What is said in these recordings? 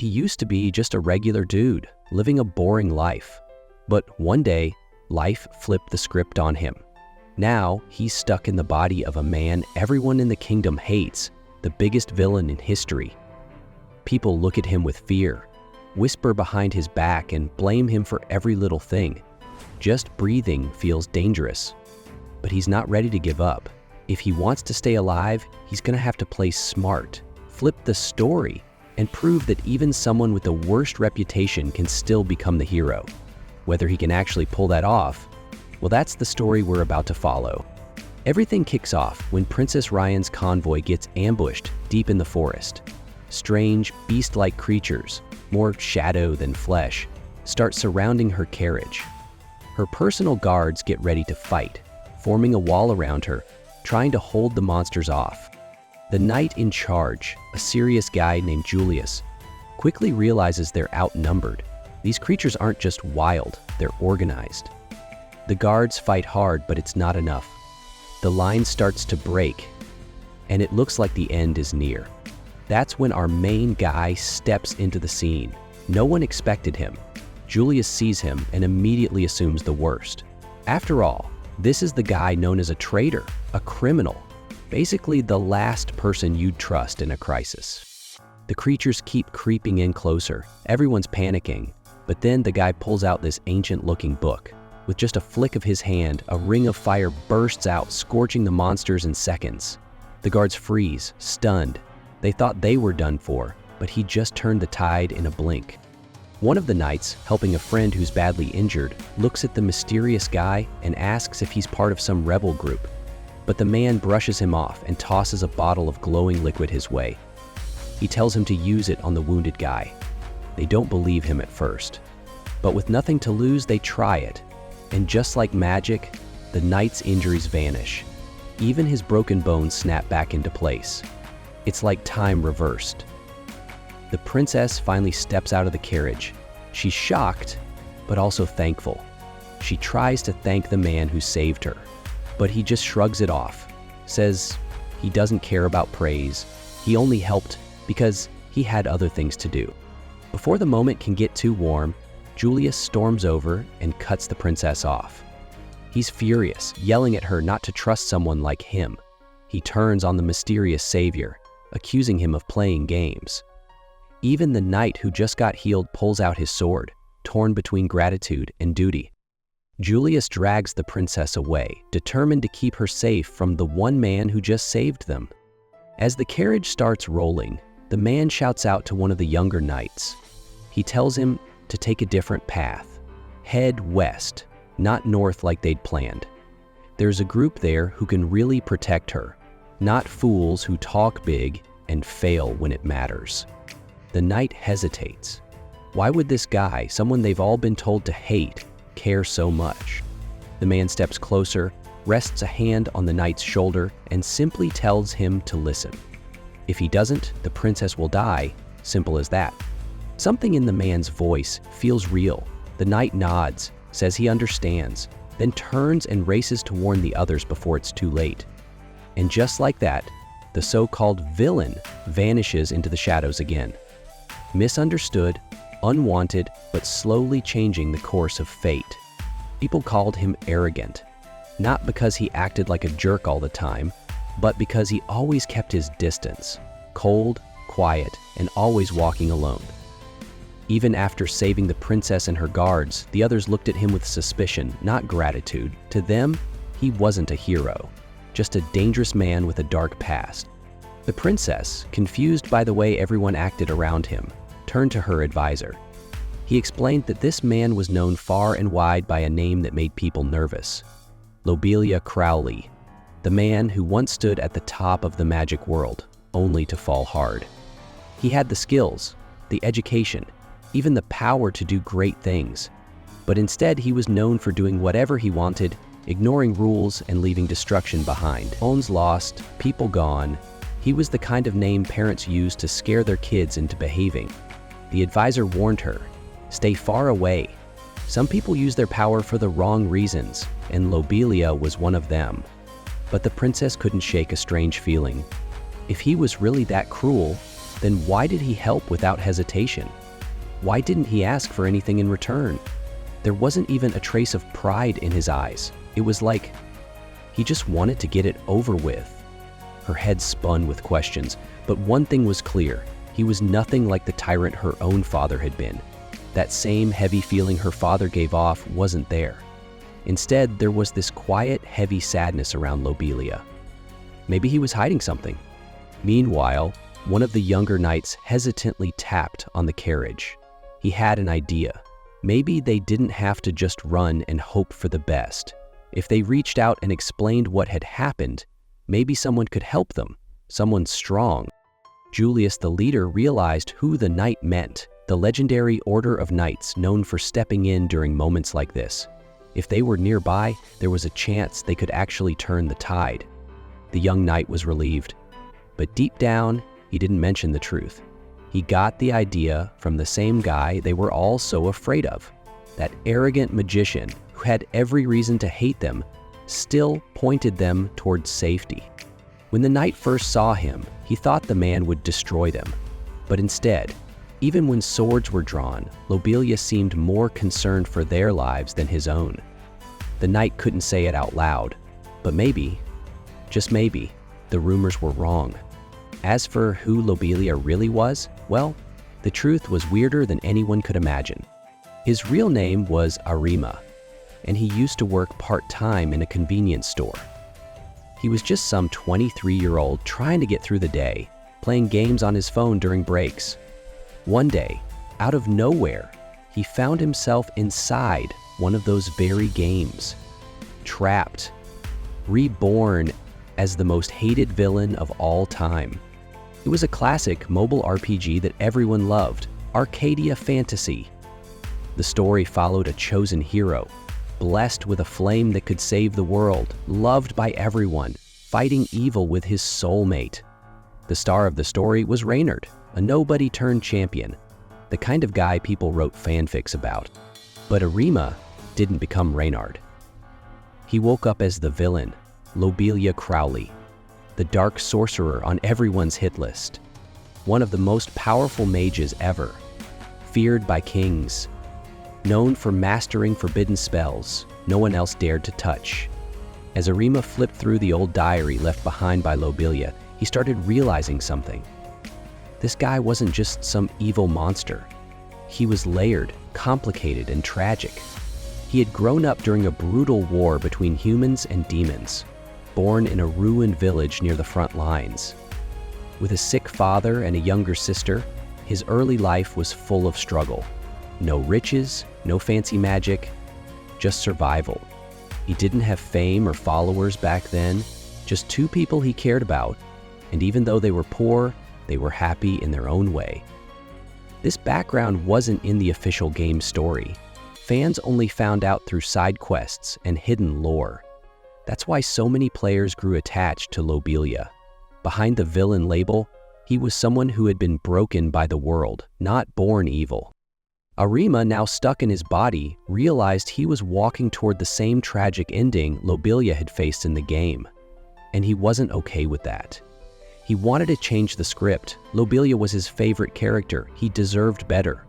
He used to be just a regular dude, living a boring life. But one day, life flipped the script on him. Now, he's stuck in the body of a man everyone in the kingdom hates, the biggest villain in history. People look at him with fear, whisper behind his back, and blame him for every little thing. Just breathing feels dangerous. But he's not ready to give up. If he wants to stay alive, he's gonna have to play smart, flip the story, and prove that even someone with the worst reputation can still become the hero. Whether he can actually pull that off, well, that's the story we're about to follow. Everything kicks off when Princess Ryan's convoy gets ambushed deep in the forest. Strange, beast-like creatures, more shadow than flesh, start surrounding her carriage. Her personal guards get ready to fight, forming a wall around her, trying to hold the monsters off. The knight in charge, a serious guy named Julius, quickly realizes they're outnumbered. These creatures aren't just wild, they're organized. The guards fight hard, but it's not enough. The line starts to break, and it looks like the end is near. That's when our main guy steps into the scene. No one expected him. Julius sees him and immediately assumes the worst. After all, this is the guy known as a traitor, a criminal, basically the last person you'd trust in a crisis. The creatures keep creeping in closer. Everyone's panicking, but then the guy pulls out this ancient-looking book. With just a flick of his hand, a ring of fire bursts out, scorching the monsters in seconds. The guards freeze, stunned. They thought they were done for, but he just turned the tide in a blink. One of the knights, helping a friend who's badly injured, looks at the mysterious guy and asks if he's part of some rebel group. But the man brushes him off and tosses a bottle of glowing liquid his way. He tells him to use it on the wounded guy. They don't believe him at first. But with nothing to lose, they try it. And just like magic, the knight's injuries vanish. Even his broken bones snap back into place. It's like time reversed. The princess finally steps out of the carriage. She's shocked, but also thankful. She tries to thank the man who saved her, but he just shrugs it off, says he doesn't care about praise. He only helped because he had other things to do. Before the moment can get too warm, Julius storms over and cuts the princess off. He's furious, yelling at her not to trust someone like him. He turns on the mysterious savior, accusing him of playing games. Even the knight who just got healed pulls out his sword, torn between gratitude and duty. Julius drags the princess away, determined to keep her safe from the one man who just saved them. As the carriage starts rolling, the man shouts out to one of the younger knights. He tells him to take a different path. Head west, not north like they'd planned. There's a group there who can really protect her, not fools who talk big and fail when it matters. The knight hesitates. Why would this guy, someone they've all been told to hate, care so much? The man steps closer, rests a hand on the knight's shoulder, and simply tells him to listen. If he doesn't, the princess will die, simple as that. Something in the man's voice feels real. The knight nods, says he understands, then turns and races to warn the others before it's too late. And just like that, the so-called villain vanishes into the shadows again. Misunderstood, unwanted, but slowly changing the course of fate. People called him arrogant, not because he acted like a jerk all the time, but because he always kept his distance, cold, quiet, and always walking alone. Even after saving the princess and her guards, the others looked at him with suspicion, not gratitude. To them, he wasn't a hero, just a dangerous man with a dark past. The princess, confused by the way everyone acted around him, turned to her advisor. He explained that this man was known far and wide by a name that made people nervous. Lobelia Crowley, the man who once stood at the top of the magic world, only to fall hard. He had the skills, the education, even the power to do great things. But instead, he was known for doing whatever he wanted, ignoring rules and leaving destruction behind. Homes lost, people gone. He was the kind of name parents used to scare their kids into behaving. The advisor warned her, stay far away. Some people use their power for the wrong reasons, and Lobelia was one of them. But the princess couldn't shake a strange feeling. If he was really that cruel, then why did he help without hesitation? Why didn't he ask for anything in return? There wasn't even a trace of pride in his eyes. It was like he just wanted to get it over with. Her head spun with questions, but one thing was clear. He was nothing like the tyrant her own father had been. That same heavy feeling her father gave off wasn't there. Instead, there was this quiet, heavy sadness around Lobelia. Maybe he was hiding something. Meanwhile, one of the younger knights hesitantly tapped on the carriage. He had an idea. Maybe they didn't have to just run and hope for the best. If they reached out and explained what had happened, maybe someone could help them, someone strong. Julius, the leader, realized who the knight meant, the legendary Order of Knights known for stepping in during moments like this. If they were nearby, there was a chance they could actually turn the tide. The young knight was relieved, but deep down, he didn't mention the truth. He got the idea from the same guy they were all so afraid of. That arrogant magician who had every reason to hate them still pointed them towards safety. When the knight first saw him, he thought the man would destroy them. But instead, even when swords were drawn, Lobelia seemed more concerned for their lives than his own. The knight couldn't say it out loud, but maybe, just maybe, the rumors were wrong. As for who Lobelia really was, well, the truth was weirder than anyone could imagine. His real name was Arima, and he used to work part-time in a convenience store. He was just some 23-year-old trying to get through the day, playing games on his phone during breaks. One day, out of nowhere, he found himself inside one of those very games, trapped, reborn as the most hated villain of all time. It was a classic mobile RPG that everyone loved, Arcadia fantasy. The story followed a chosen hero, blessed with a flame that could save the world, loved by everyone, fighting evil with his soulmate. The star of the story was Reynard, a nobody-turned-champion, the kind of guy people wrote fanfics about. But Arima didn't become Reynard. He woke up as the villain, Lobelia Crowley, the dark sorcerer on everyone's hit list, one of the most powerful mages ever, feared by kings, known for mastering forbidden spells no one else dared to touch. As Arima flipped through the old diary left behind by Lobelia, he started realizing something. This guy wasn't just some evil monster. He was layered, complicated, and tragic. He had grown up during a brutal war between humans and demons, born in a ruined village near the front lines. With a sick father and a younger sister, his early life was full of struggle. No riches, no fancy magic, just survival. He didn't have fame or followers back then, just two people he cared about, and even though they were poor, they were happy in their own way. This background wasn't in the official game story. Fans only found out through side quests and hidden lore. That's why so many players grew attached to Lobelia. Behind the villain label, he was someone who had been broken by the world, not born evil. Arima, now stuck in his body, realized he was walking toward the same tragic ending Lobelia had faced in the game. And he wasn't okay with that. He wanted to change the script. Lobelia was his favorite character. He deserved better.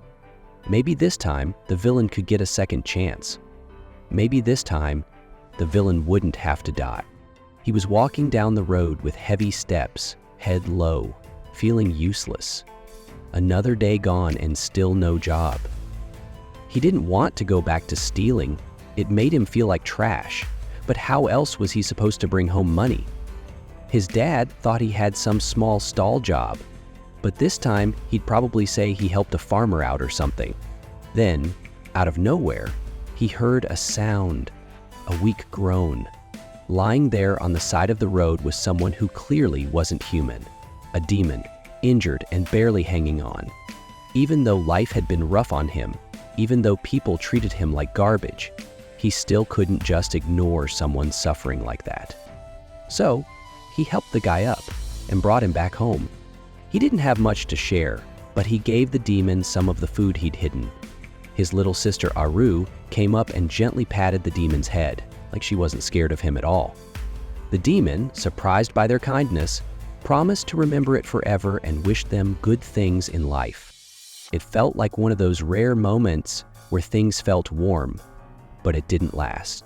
Maybe this time, the villain could get a second chance. Maybe this time, the villain wouldn't have to die. He was walking down the road with heavy steps, head low, feeling useless. Another day gone and still no job. He didn't want to go back to stealing. It made him feel like trash. But how else was he supposed to bring home money? His dad thought he had some small stall job, but this time he'd probably say he helped a farmer out or something. Then, out of nowhere, he heard a sound, a weak groan. Lying there on the side of the road was someone who clearly wasn't human, a demon, injured and barely hanging on. Even though life had been rough on him, even though people treated him like garbage, he still couldn't just ignore someone suffering like that. So, he helped the guy up and brought him back home. He didn't have much to share, but he gave the demon some of the food he'd hidden. His little sister Aru came up and gently patted the demon's head, like she wasn't scared of him at all. The demon, surprised by their kindness, promised to remember it forever and wished them good things in life. It felt like one of those rare moments where things felt warm, but it didn't last.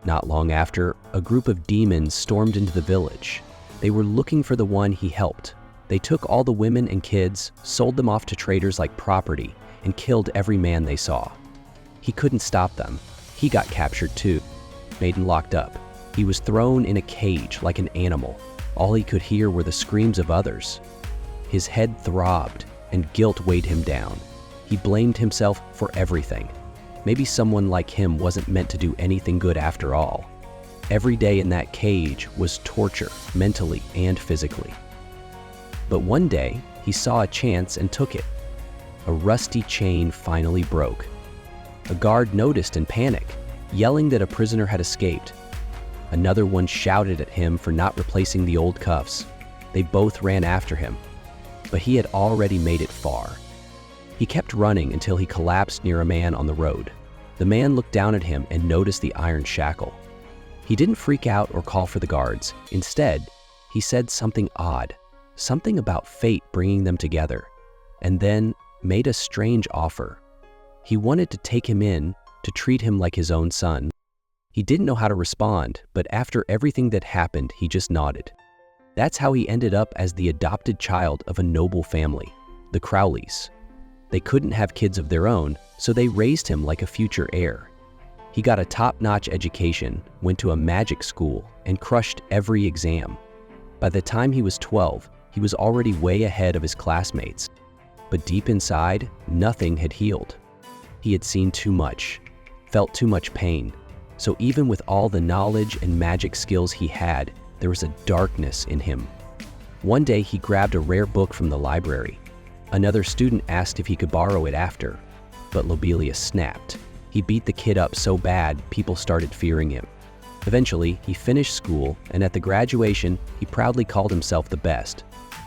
Not long after, a group of demons stormed into the village. They were looking for the one he helped. They took all the women and kids, sold them off to traders like property, and killed every man they saw. He couldn't stop them. He got captured too, made and locked up. He was thrown in a cage like an animal. All he could hear were the screams of others. His head throbbed, and guilt weighed him down. He blamed himself for everything. Maybe someone like him wasn't meant to do anything good after all. Every day in that cage was torture, mentally and physically. But one day, he saw a chance and took it. A rusty chain finally broke. A guard noticed and panicked, yelling that a prisoner had escaped. Another one shouted at him for not replacing the old cuffs. They both ran after him, but he had already made it far. He kept running until he collapsed near a man on the road. The man looked down at him and noticed the iron shackle. He didn't freak out or call for the guards. Instead, he said something odd, something about fate bringing them together, and then made a strange offer. He wanted to take him in, to treat him like his own son. He didn't know how to respond, but after everything that happened, he just nodded. That's how he ended up as the adopted child of a noble family, the Crowleys. They couldn't have kids of their own, so they raised him like a future heir. He got a top-notch education, went to a magic school, and crushed every exam. By the time he was 12, he was already way ahead of his classmates. But deep inside, nothing had healed. He had seen too much, felt too much pain. So even with all the knowledge and magic skills he had, there was a darkness in him. One day he grabbed a rare book from the library. Another student asked if he could borrow it after, but Lobelia snapped. He beat the kid up so bad, people started fearing him. Eventually, he finished school, and at the graduation, he proudly called himself the best.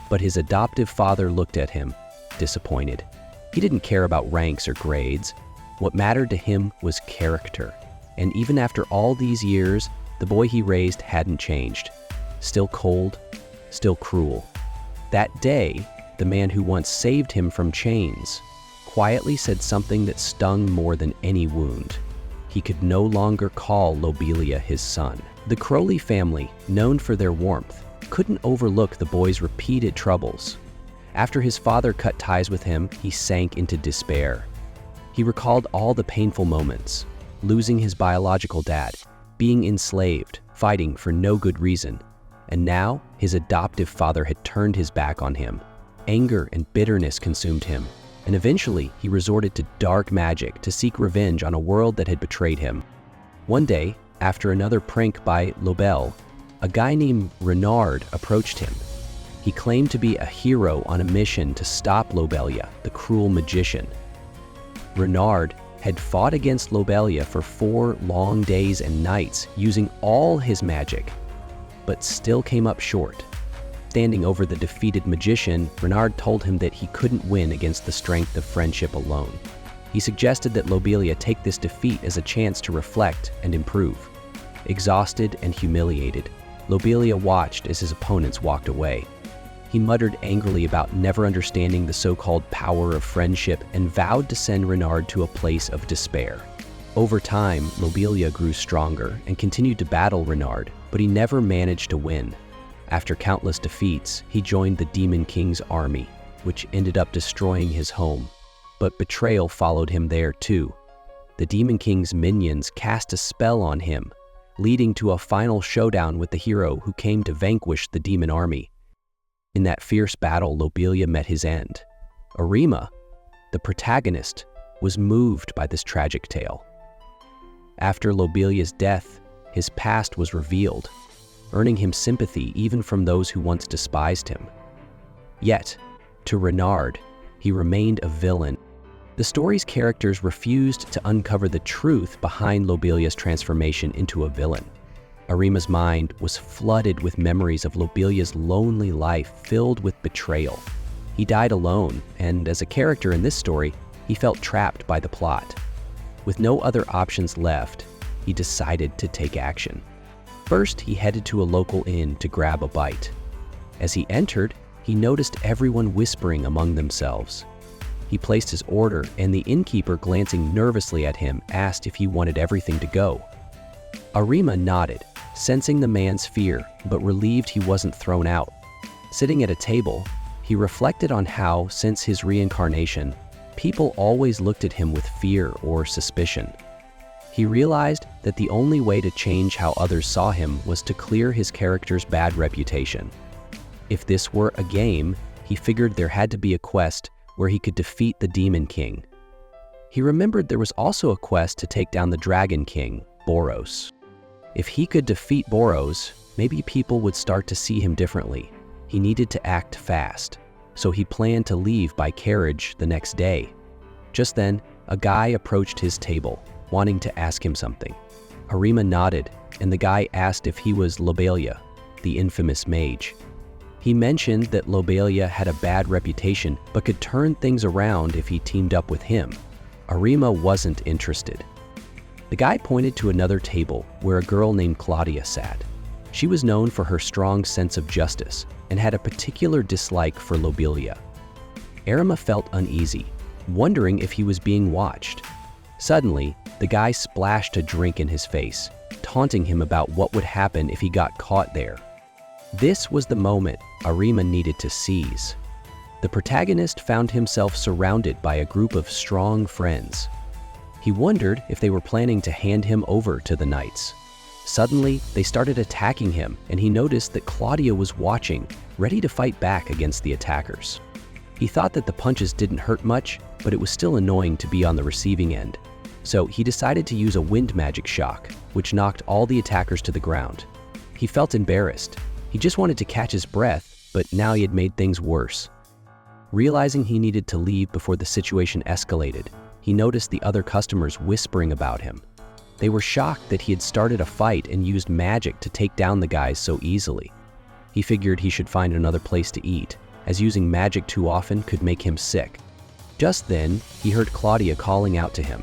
But his adoptive father looked at him, disappointed. He didn't care about ranks or grades. What mattered to him was character. And even after all these years, the boy he raised hadn't changed. Still cold, still cruel. That day, the man who once saved him from chains quietly said something that stung more than any wound. He could no longer call Lobelia his son. The Crowley family, known for their warmth, couldn't overlook the boy's repeated troubles. After his father cut ties with him, he sank into despair. He recalled all the painful moments, losing his biological dad, being enslaved, fighting for no good reason. And now, his adoptive father had turned his back on him. Anger and bitterness consumed him, and eventually he resorted to dark magic to seek revenge on a world that had betrayed him. One day, after another prank by Lobel, a guy named Renard approached him. He claimed to be a hero on a mission to stop Lobelia, the cruel magician. Renard had fought against Lobelia for 4 long days and nights using all his magic, but still came up short. Standing over the defeated magician, Renard told him that he couldn't win against the strength of friendship alone. He suggested that Lobelia take this defeat as a chance to reflect and improve. Exhausted and humiliated, Lobelia watched as his opponents walked away. He muttered angrily about never understanding the so-called power of friendship and vowed to send Renard to a place of despair. Over time, Lobelia grew stronger and continued to battle Renard, but he never managed to win. After countless defeats, he joined the Demon King's army, which ended up destroying his home. But betrayal followed him there too. The Demon King's minions cast a spell on him, leading to a final showdown with the hero who came to vanquish the demon army. In that fierce battle, Lobelia met his end. Arima, the protagonist, was moved by this tragic tale. After Lobelia's death, his past was revealed, earning him sympathy even from those who once despised him. Yet, to Renard, he remained a villain. The story's characters refused to uncover the truth behind Lobelia's transformation into a villain. Arima's mind was flooded with memories of Lobelia's lonely life filled with betrayal. He died alone, and as a character in this story, he felt trapped by the plot. With no other options left, he decided to take action. First, he headed to a local inn to grab a bite. As he entered, he noticed everyone whispering among themselves. He placed his order, and the innkeeper, glancing nervously at him, asked if he wanted everything to go. Arima nodded, sensing the man's fear, but relieved he wasn't thrown out. Sitting at a table, he reflected on how, since his reincarnation, people always looked at him with fear or suspicion. He realized that the only way to change how others saw him was to clear his character's bad reputation. If this were a game, he figured there had to be a quest where he could defeat the Demon King. He remembered there was also a quest to take down the Dragon King, Boros. If he could defeat Boros, maybe people would start to see him differently. He needed to act fast, so he planned to leave by carriage the next day. Just then, a guy approached his table, wanting to ask him something. Arima nodded, and the guy asked if he was Lobelia, the infamous mage. He mentioned that Lobelia had a bad reputation but could turn things around if he teamed up with him. Arima wasn't interested. The guy pointed to another table where a girl named Claudia sat. She was known for her strong sense of justice and had a particular dislike for Lobelia. Arima felt uneasy, wondering if he was being watched. Suddenly, the guy splashed a drink in his face, taunting him about what would happen if he got caught there. This was the moment Arima needed to seize. The protagonist found himself surrounded by a group of strong friends. He wondered if they were planning to hand him over to the knights. Suddenly, they started attacking him, and he noticed that Claudia was watching, ready to fight back against the attackers. He thought that the punches didn't hurt much, but it was still annoying to be on the receiving end. So he decided to use a wind magic shock, which knocked all the attackers to the ground. He felt embarrassed. He just wanted to catch his breath, but now he had made things worse. Realizing he needed to leave before the situation escalated, he noticed the other customers whispering about him. They were shocked that he had started a fight and used magic to take down the guys so easily. He figured he should find another place to eat, as using magic too often could make him sick. Just then, he heard Claudia calling out to him.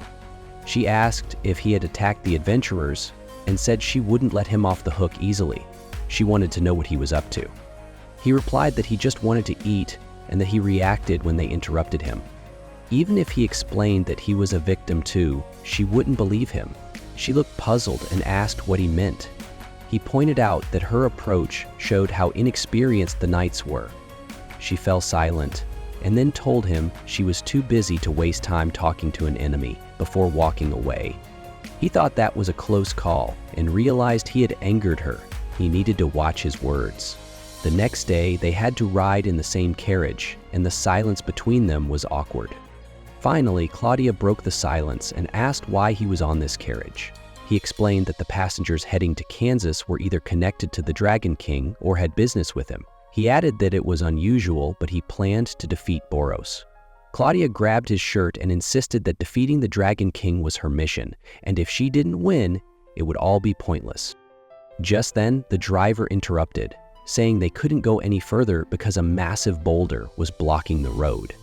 She asked if he had attacked the adventurers and said she wouldn't let him off the hook easily. She wanted to know what he was up to. He replied that he just wanted to eat and that he reacted when they interrupted him. Even if he explained that he was a victim too, she wouldn't believe him. She looked puzzled and asked what he meant. He pointed out that her approach showed how inexperienced the knights were. She fell silent and then told him she was too busy to waste time talking to an enemy before walking away. He thought that was a close call and realized he had angered her. He needed to watch his words. The next day, they had to ride in the same carriage, and the silence between them was awkward. Finally, Claudia broke the silence and asked why he was on this carriage. He explained that the passengers heading to Kansas were either connected to the Dragon King or had business with him. He added that it was unusual, but he planned to defeat Boros. Claudia grabbed his shirt and insisted that defeating the Dragon King was her mission, and if she didn't win, it would all be pointless. Just then, the driver interrupted, saying they couldn't go any further because a massive boulder was blocking the road.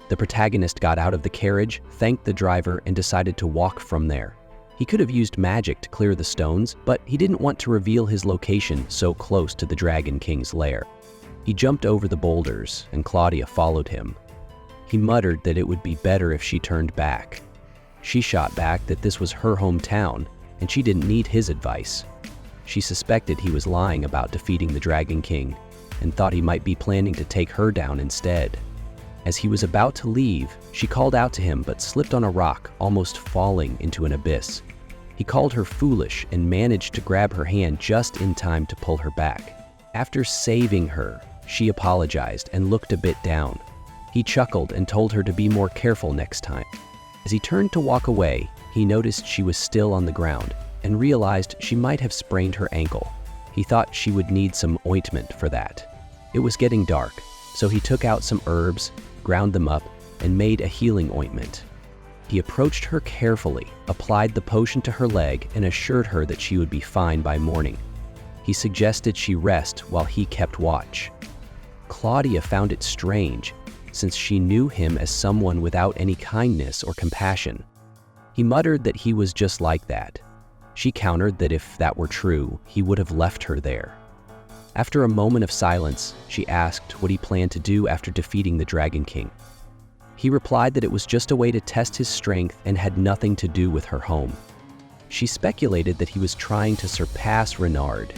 The protagonist got out of the carriage, thanked the driver, and decided to walk from there. He could have used magic to clear the stones, but he didn't want to reveal his location so close to the Dragon King's lair. He jumped over the boulders, and Claudia followed him. He muttered that it would be better if she turned back. She shot back that this was her hometown, and she didn't need his advice. She suspected he was lying about defeating the Dragon King and thought he might be planning to take her down instead. As he was about to leave, she called out to him but slipped on a rock, almost falling into an abyss. He called her foolish and managed to grab her hand just in time to pull her back. After saving her, she apologized and looked a bit down. He chuckled and told her to be more careful next time. As he turned to walk away, he noticed she was still on the ground and realized she might have sprained her ankle. He thought she would need some ointment for that. It was getting dark, so he took out some herbs, ground them up, and made a healing ointment. He approached her carefully, applied the potion to her leg, and assured her that she would be fine by morning. He suggested she rest while he kept watch. Claudia found it strange, since she knew him as someone without any kindness or compassion. He muttered that he was just like that. She countered that if that were true, he would have left her there. After a moment of silence, she asked what he planned to do after defeating the Dragon King. He replied that it was just a way to test his strength and had nothing to do with her home. She speculated that he was trying to surpass Renard.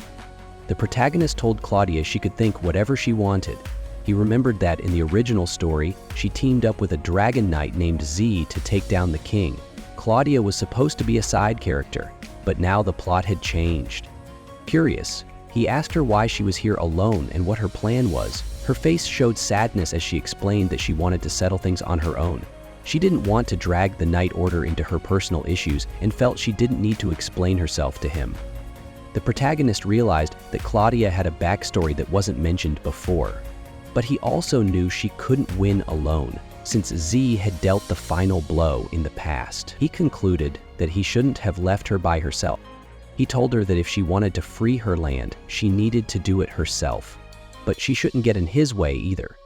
The protagonist told Claudia she could think whatever she wanted. He remembered that in the original story, she teamed up with a dragon knight named Z to take down the king. Claudia was supposed to be a side character, but now the plot had changed. Curious, he asked her why she was here alone and what her plan was. Her face showed sadness as she explained that she wanted to settle things on her own. She didn't want to drag the Night Order into her personal issues and felt she didn't need to explain herself to him. The protagonist realized that Claudia had a backstory that wasn't mentioned before. But he also knew she couldn't win alone, since Z had dealt the final blow in the past. He concluded that he shouldn't have left her by herself. He told her that if she wanted to free her land, she needed to do it herself. But she shouldn't get in his way either.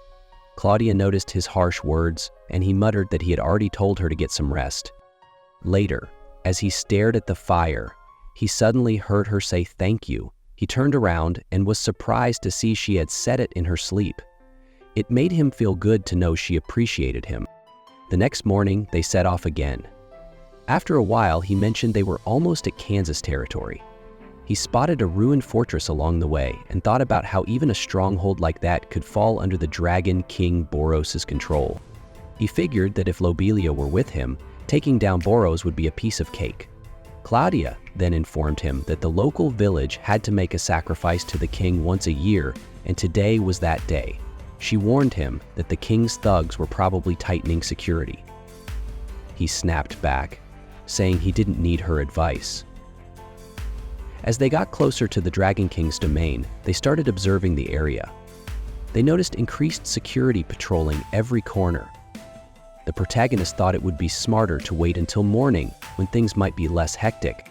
Claudia noticed his harsh words, and he muttered that he had already told her to get some rest. Later, as he stared at the fire, he suddenly heard her say thank you. He turned around and was surprised to see she had said it in her sleep. It made him feel good to know she appreciated him. The next morning, they set off again. After a while, he mentioned they were almost at Kansas territory. He spotted a ruined fortress along the way and thought about how even a stronghold like that could fall under the Dragon King Boros' control. He figured that if Lobelia were with him, taking down Boros would be a piece of cake. Claudia then informed him that the local village had to make a sacrifice to the king once a year, and today was that day. She warned him that the king's thugs were probably tightening security. He snapped back, saying he didn't need her advice. As they got closer to the Dragon King's domain, they started observing the area. They noticed increased security patrolling every corner. The protagonist thought it would be smarter to wait until morning when things might be less hectic.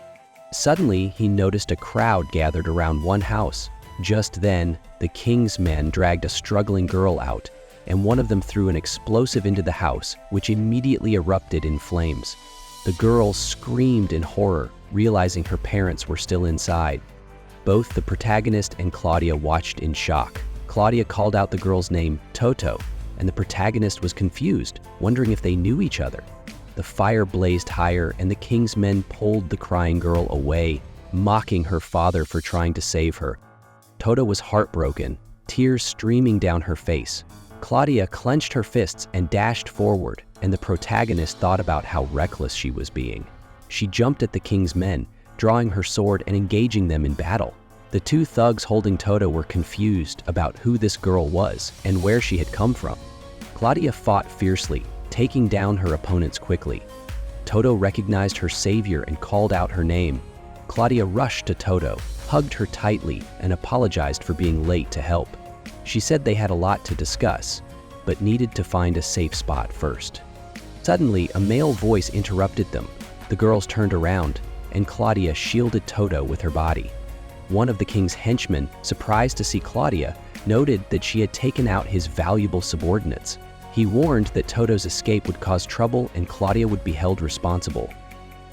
Suddenly, he noticed a crowd gathered around one house. Just then, the king's men dragged a struggling girl out, and one of them threw an explosive into the house, which immediately erupted in flames. The girl screamed in horror, realizing her parents were still inside. Both the protagonist and Claudia watched in shock. Claudia called out the girl's name, Toto, and the protagonist was confused, wondering if they knew each other. The fire blazed higher, and the king's men pulled the crying girl away, mocking her father for trying to save her. Toto was heartbroken, tears streaming down her face. Claudia clenched her fists and dashed forward, and the protagonist thought about how reckless she was being. She jumped at the king's men, drawing her sword and engaging them in battle. The two thugs holding Toto were confused about who this girl was and where she had come from. Claudia fought fiercely, taking down her opponents quickly. Toto recognized her savior and called out her name. Claudia rushed to Toto, hugged her tightly, and apologized for being late to help. She said they had a lot to discuss, but needed to find a safe spot first. Suddenly, a male voice interrupted them. The girls turned around, and Claudia shielded Toto with her body. One of the king's henchmen, surprised to see Claudia, noted that she had taken out his valuable subordinates. He warned that Toto's escape would cause trouble and Claudia would be held responsible.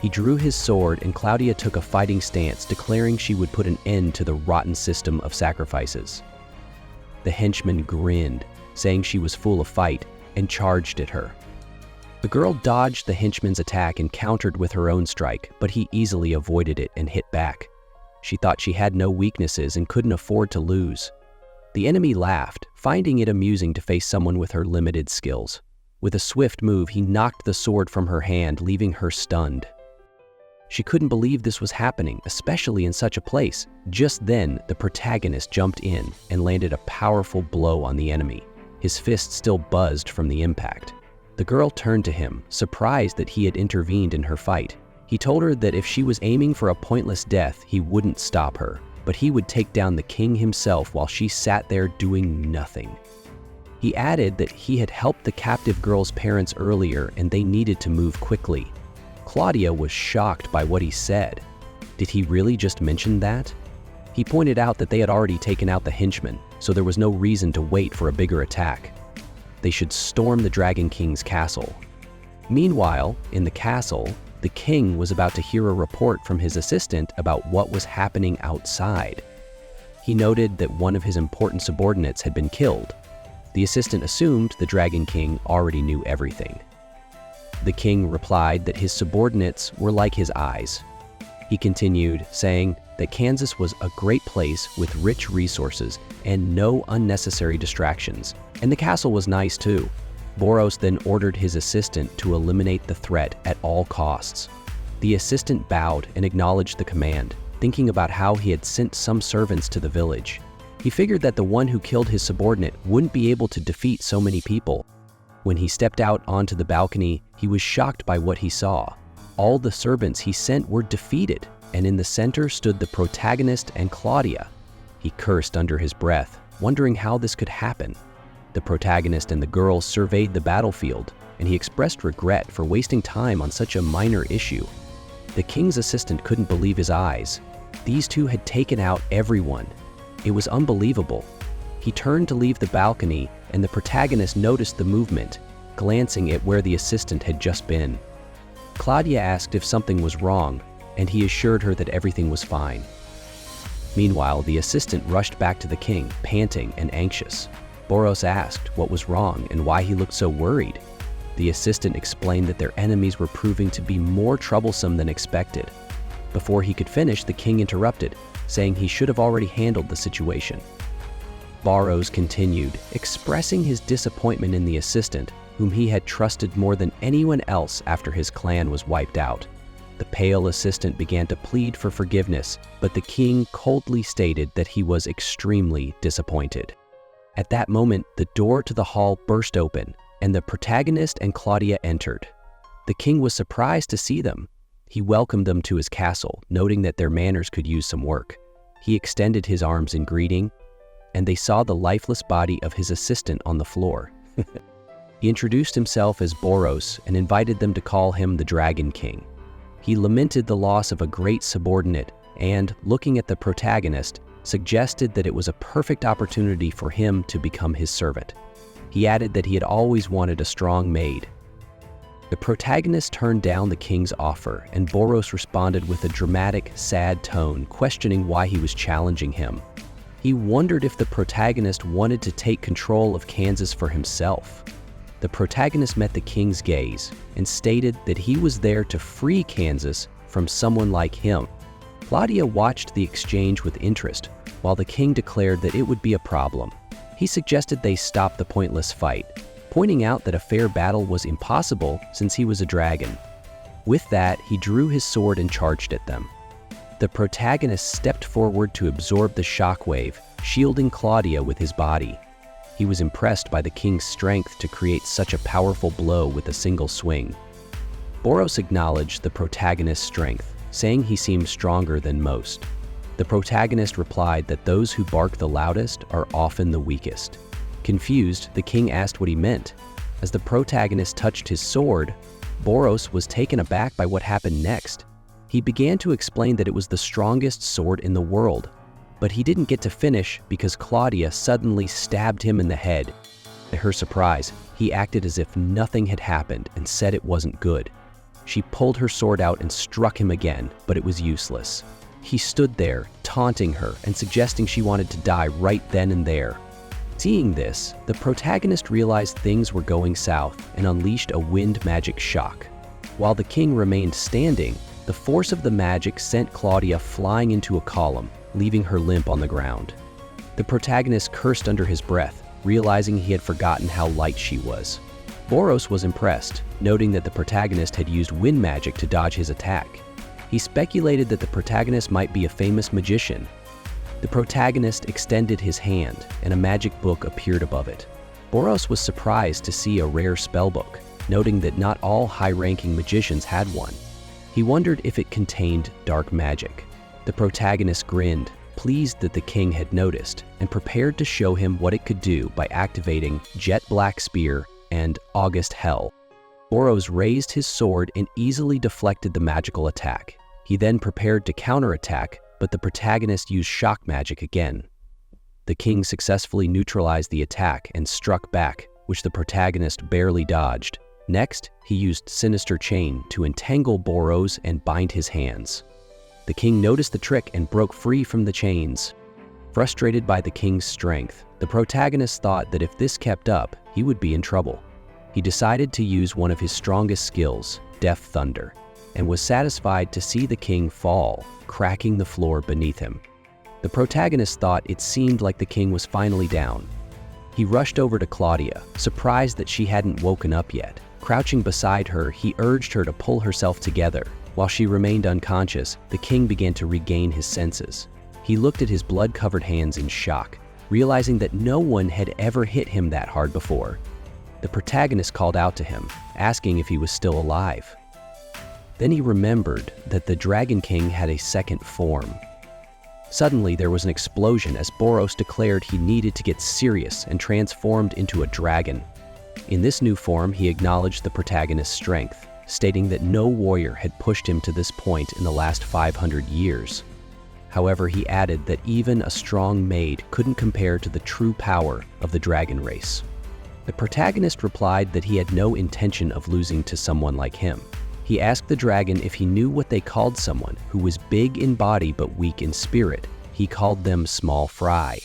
He drew his sword and Claudia took a fighting stance, declaring she would put an end to the rotten system of sacrifices. The henchman grinned, saying she was full of fight, and charged at her. The girl dodged the henchman's attack and countered with her own strike, but he easily avoided it and hit back. She thought she had no weaknesses and couldn't afford to lose. The enemy laughed, finding it amusing to face someone with her limited skills. With a swift move, he knocked the sword from her hand, leaving her stunned. She couldn't believe this was happening, especially in such a place. Just then, the protagonist jumped in and landed a powerful blow on the enemy. His fist still buzzed from the impact. The girl turned to him, surprised that he had intervened in her fight. He told her that if she was aiming for a pointless death, he wouldn't stop her, but he would take down the king himself while she sat there doing nothing. He added that he had helped the captive girl's parents earlier and they needed to move quickly. Claudia was shocked by what he said. Did he really just mention that? He pointed out that they had already taken out the henchmen, so there was no reason to wait for a bigger attack. They should storm the Dragon King's castle. Meanwhile, in the castle, the king was about to hear a report from his assistant about what was happening outside. He noted that one of his important subordinates had been killed. The assistant assumed the Dragon King already knew everything. The king replied that his subordinates were like his eyes. He continued, saying that Kansas was a great place with rich resources and no unnecessary distractions, and the castle was nice too. Boros then ordered his assistant to eliminate the threat at all costs. The assistant bowed and acknowledged the command, thinking about how he had sent some servants to the village. He figured that the one who killed his subordinate wouldn't be able to defeat so many people. When he stepped out onto the balcony, he was shocked by what he saw. All the servants he sent were defeated, and in the center stood the protagonist and Claudia. He cursed under his breath, wondering how this could happen. The protagonist and the girl surveyed the battlefield, and he expressed regret for wasting time on such a minor issue. The king's assistant couldn't believe his eyes. These two had taken out everyone. It was unbelievable. He turned to leave the balcony, and the protagonist noticed the movement, glancing at where the assistant had just been. Claudia asked if something was wrong, and he assured her that everything was fine. Meanwhile, the assistant rushed back to the king, panting and anxious. Boros asked what was wrong and why he looked so worried. The assistant explained that their enemies were proving to be more troublesome than expected. Before he could finish, the king interrupted, saying he should have already handled the situation. Boros continued, expressing his disappointment in the assistant, whom he had trusted more than anyone else after his clan was wiped out. The pale assistant began to plead for forgiveness, but the king coldly stated that he was extremely disappointed. At that moment, the door to the hall burst open, and the protagonist and Claudia entered. The king was surprised to see them. He welcomed them to his castle, noting that their manners could use some work. He extended his arms in greeting, and they saw the lifeless body of his assistant on the floor. He introduced himself as Boros and invited them to call him the Dragon King. He lamented the loss of a great subordinate and, looking at the protagonist, suggested that it was a perfect opportunity for him to become his servant. He added that he had always wanted a strong maid. The protagonist turned down the king's offer, and Boros responded with a dramatic, sad tone, questioning why he was challenging him. He wondered if the protagonist wanted to take control of Kansas for himself. The protagonist met the king's gaze and stated that he was there to free Kansas from someone like him. Claudia watched the exchange with interest, while the king declared that it would be a problem. He suggested they stop the pointless fight, pointing out that a fair battle was impossible since he was a dragon. With that, he drew his sword and charged at them. The protagonist stepped forward to absorb the shockwave, shielding Claudia with his body. He was impressed by the king's strength to create such a powerful blow with a single swing. Boros acknowledged the protagonist's strength, saying he seemed stronger than most. The protagonist replied that those who bark the loudest are often the weakest. Confused, the king asked what he meant. As the protagonist touched his sword, Boros was taken aback by what happened next. He began to explain that it was the strongest sword in the world, but he didn't get to finish because Claudia suddenly stabbed him in the head. To her surprise, he acted as if nothing had happened and said it wasn't good. She pulled her sword out and struck him again, but it was useless. He stood there, taunting her and suggesting she wanted to die right then and there. Seeing this, the protagonist realized things were going south and unleashed a wind magic shock. While the king remained standing, the force of the magic sent Claudia flying into a column, leaving her limp on the ground. The protagonist cursed under his breath, realizing he had forgotten how light she was. Boros was impressed, noting that the protagonist had used wind magic to dodge his attack. He speculated that the protagonist might be a famous magician. The protagonist extended his hand, and a magic book appeared above it. Boros was surprised to see a rare spellbook, noting that not all high-ranking magicians had one. He wondered if it contained dark magic. The protagonist grinned, pleased that the king had noticed, and prepared to show him what it could do by activating Jet Black Spear and August Hell. Boros raised his sword and easily deflected the magical attack. He then prepared to counterattack, but the protagonist used shock magic again. The king successfully neutralized the attack and struck back, which the protagonist barely dodged. Next, he used Sinister Chain to entangle Boros and bind his hands. The king noticed the trick and broke free from the chains. Frustrated by the king's strength, the protagonist thought that if this kept up, he would be in trouble. He decided to use one of his strongest skills, Deaf Thunder, and was satisfied to see the king fall, cracking the floor beneath him. The protagonist thought it seemed like the king was finally down. He rushed over to Claudia, surprised that she hadn't woken up yet. Crouching beside her, he urged her to pull herself together. While she remained unconscious, the king began to regain his senses. He looked at his blood-covered hands in shock, realizing that no one had ever hit him that hard before. The protagonist called out to him, asking if he was still alive. Then he remembered that the Dragon King had a second form. Suddenly, there was an explosion as Boros declared he needed to get serious and transformed into a dragon. In this new form, he acknowledged the protagonist's strength, stating that no warrior had pushed him to this point in the last 500 years. However, he added that even a strong maid couldn't compare to the true power of the dragon race. The protagonist replied that he had no intention of losing to someone like him. He asked the dragon if he knew what they called someone who was big in body but weak in spirit. He called them small fry.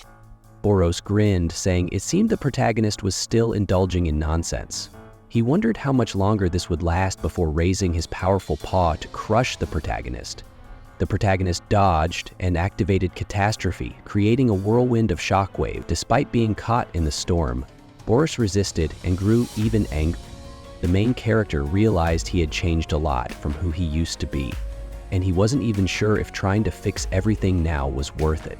Boros grinned, saying it seemed the protagonist was still indulging in nonsense. He wondered how much longer this would last before raising his powerful paw to crush the protagonist. The protagonist dodged and activated Catastrophe, creating a whirlwind of shockwave despite being caught in the storm. Boros resisted and grew even angry. The main character realized he had changed a lot from who he used to be, and he wasn't even sure if trying to fix everything now was worth it.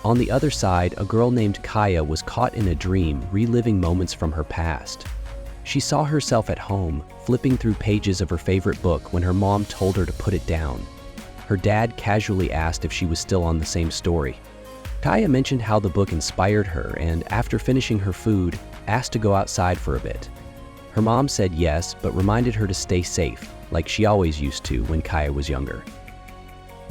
On the other side, a girl named Kaya was caught in a dream, reliving moments from her past. She saw herself at home, flipping through pages of her favorite book when her mom told her to put it down. Her dad casually asked if she was still on the same story. Kaya mentioned how the book inspired her and, after finishing her food, asked to go outside for a bit. Her mom said yes, but reminded her to stay safe, like she always used to when Kaya was younger.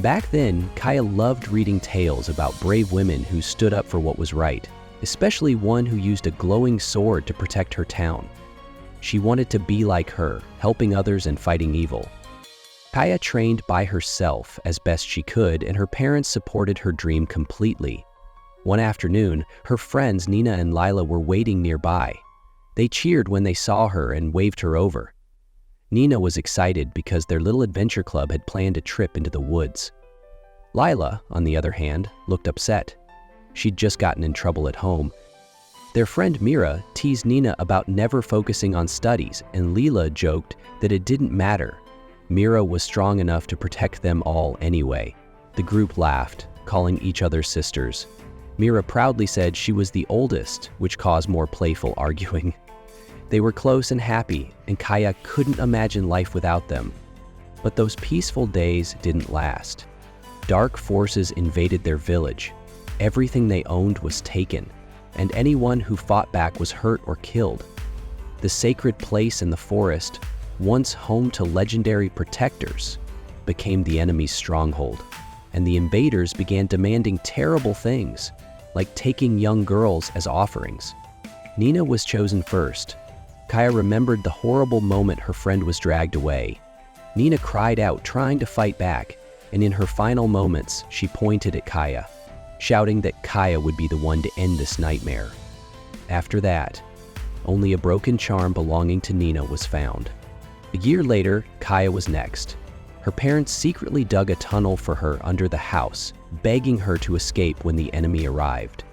Back then, Kaya loved reading tales about brave women who stood up for what was right, especially one who used a glowing sword to protect her town. She wanted to be like her, helping others and fighting evil. Kaya trained by herself as best she could, and her parents supported her dream completely. One afternoon, her friends Nina and Lila were waiting nearby. They cheered when they saw her and waved her over. Nina was excited because their little adventure club had planned a trip into the woods. Lila, on the other hand, looked upset. She'd just gotten in trouble at home. Their friend Mira teased Nina about never focusing on studies, and Lila joked that it didn't matter. Mira was strong enough to protect them all anyway. The group laughed, calling each other sisters. Mira proudly said she was the oldest, which caused more playful arguing. They were close and happy, and Kaya couldn't imagine life without them. But those peaceful days didn't last. Dark forces invaded their village. Everything they owned was taken, and anyone who fought back was hurt or killed. The sacred place in the forest, once home to legendary protectors, became the enemy's stronghold, and the invaders began demanding terrible things, like taking young girls as offerings. Nina was chosen first. Kaya remembered the horrible moment her friend was dragged away. Nina cried out, trying to fight back, and in her final moments, she pointed at Kaya, shouting that Kaya would be the one to end this nightmare. After that, only a broken charm belonging to Nina was found. A year later, Kaya was next. Her parents secretly dug a tunnel for her under the house, begging her to escape when the enemy arrived.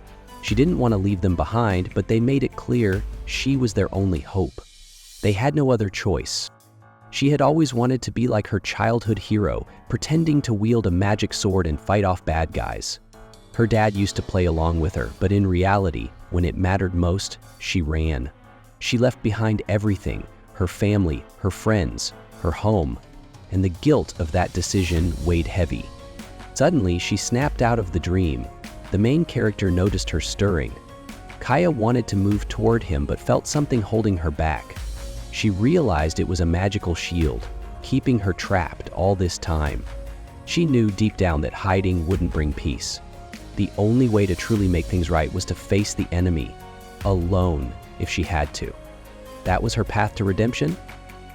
She didn't want to leave them behind, but they made it clear she was their only hope. They had no other choice. She had always wanted to be like her childhood hero, pretending to wield a magic sword and fight off bad guys. Her dad used to play along with her, but in reality, when it mattered most, she ran. She left behind everything: her family, her friends, her home, and the guilt of that decision weighed heavy. Suddenly, she snapped out of the dream. The main character noticed her stirring. Kaya wanted to move toward him but felt something holding her back. She realized it was a magical shield, keeping her trapped all this time. She knew deep down that hiding wouldn't bring peace. The only way to truly make things right was to face the enemy, alone if she had to. That was her path to redemption?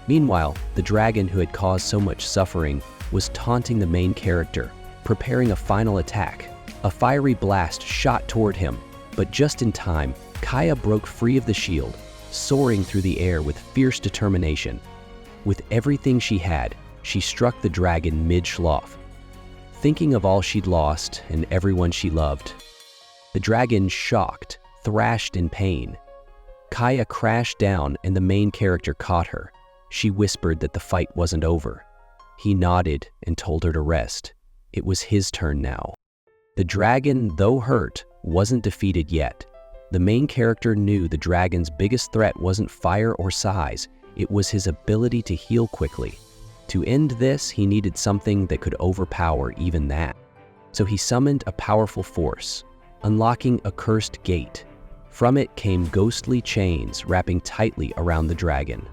Meanwhile, the dragon who had caused so much suffering was taunting the main character, preparing a final attack. A fiery blast shot toward him, but just in time, Kaya broke free of the shield, soaring through the air with fierce determination. With everything she had, she struck the dragon mid-schlaf. Thinking of all she'd lost and everyone she loved, the dragon, shocked, thrashed in pain. Kaya crashed down and the main character caught her. She whispered that the fight wasn't over. He nodded and told her to rest. It was his turn now. The dragon, though hurt, wasn't defeated yet. The main character knew the dragon's biggest threat wasn't fire or size, it was his ability to heal quickly. To end this, he needed something that could overpower even that. So he summoned a powerful force, unlocking a cursed gate. From it came ghostly chains wrapping tightly around the dragon.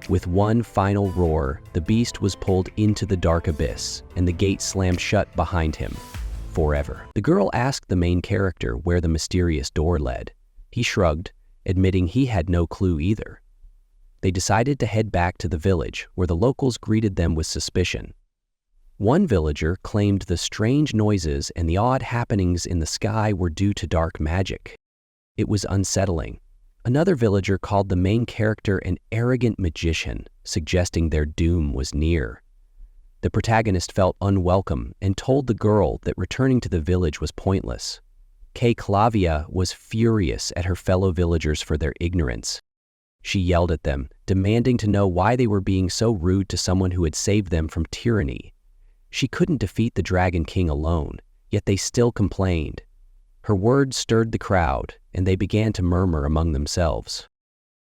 With one final roar, the beast was pulled into the dark abyss, and the gate slammed shut behind him. Forever. The girl asked the main character where the mysterious door led. He shrugged, admitting he had no clue either. They decided to head back to the village, where the locals greeted them with suspicion. One villager claimed the strange noises and the odd happenings in the sky were due to dark magic. It was unsettling. Another villager called the main character an arrogant magician, suggesting their doom was near. The protagonist felt unwelcome and told the girl that returning to the village was pointless. Clavia was furious at her fellow villagers for their ignorance. She yelled at them, demanding to know why they were being so rude to someone who had saved them from tyranny. She couldn't defeat the Dragon King alone, yet they still complained. Her words stirred the crowd, and they began to murmur among themselves.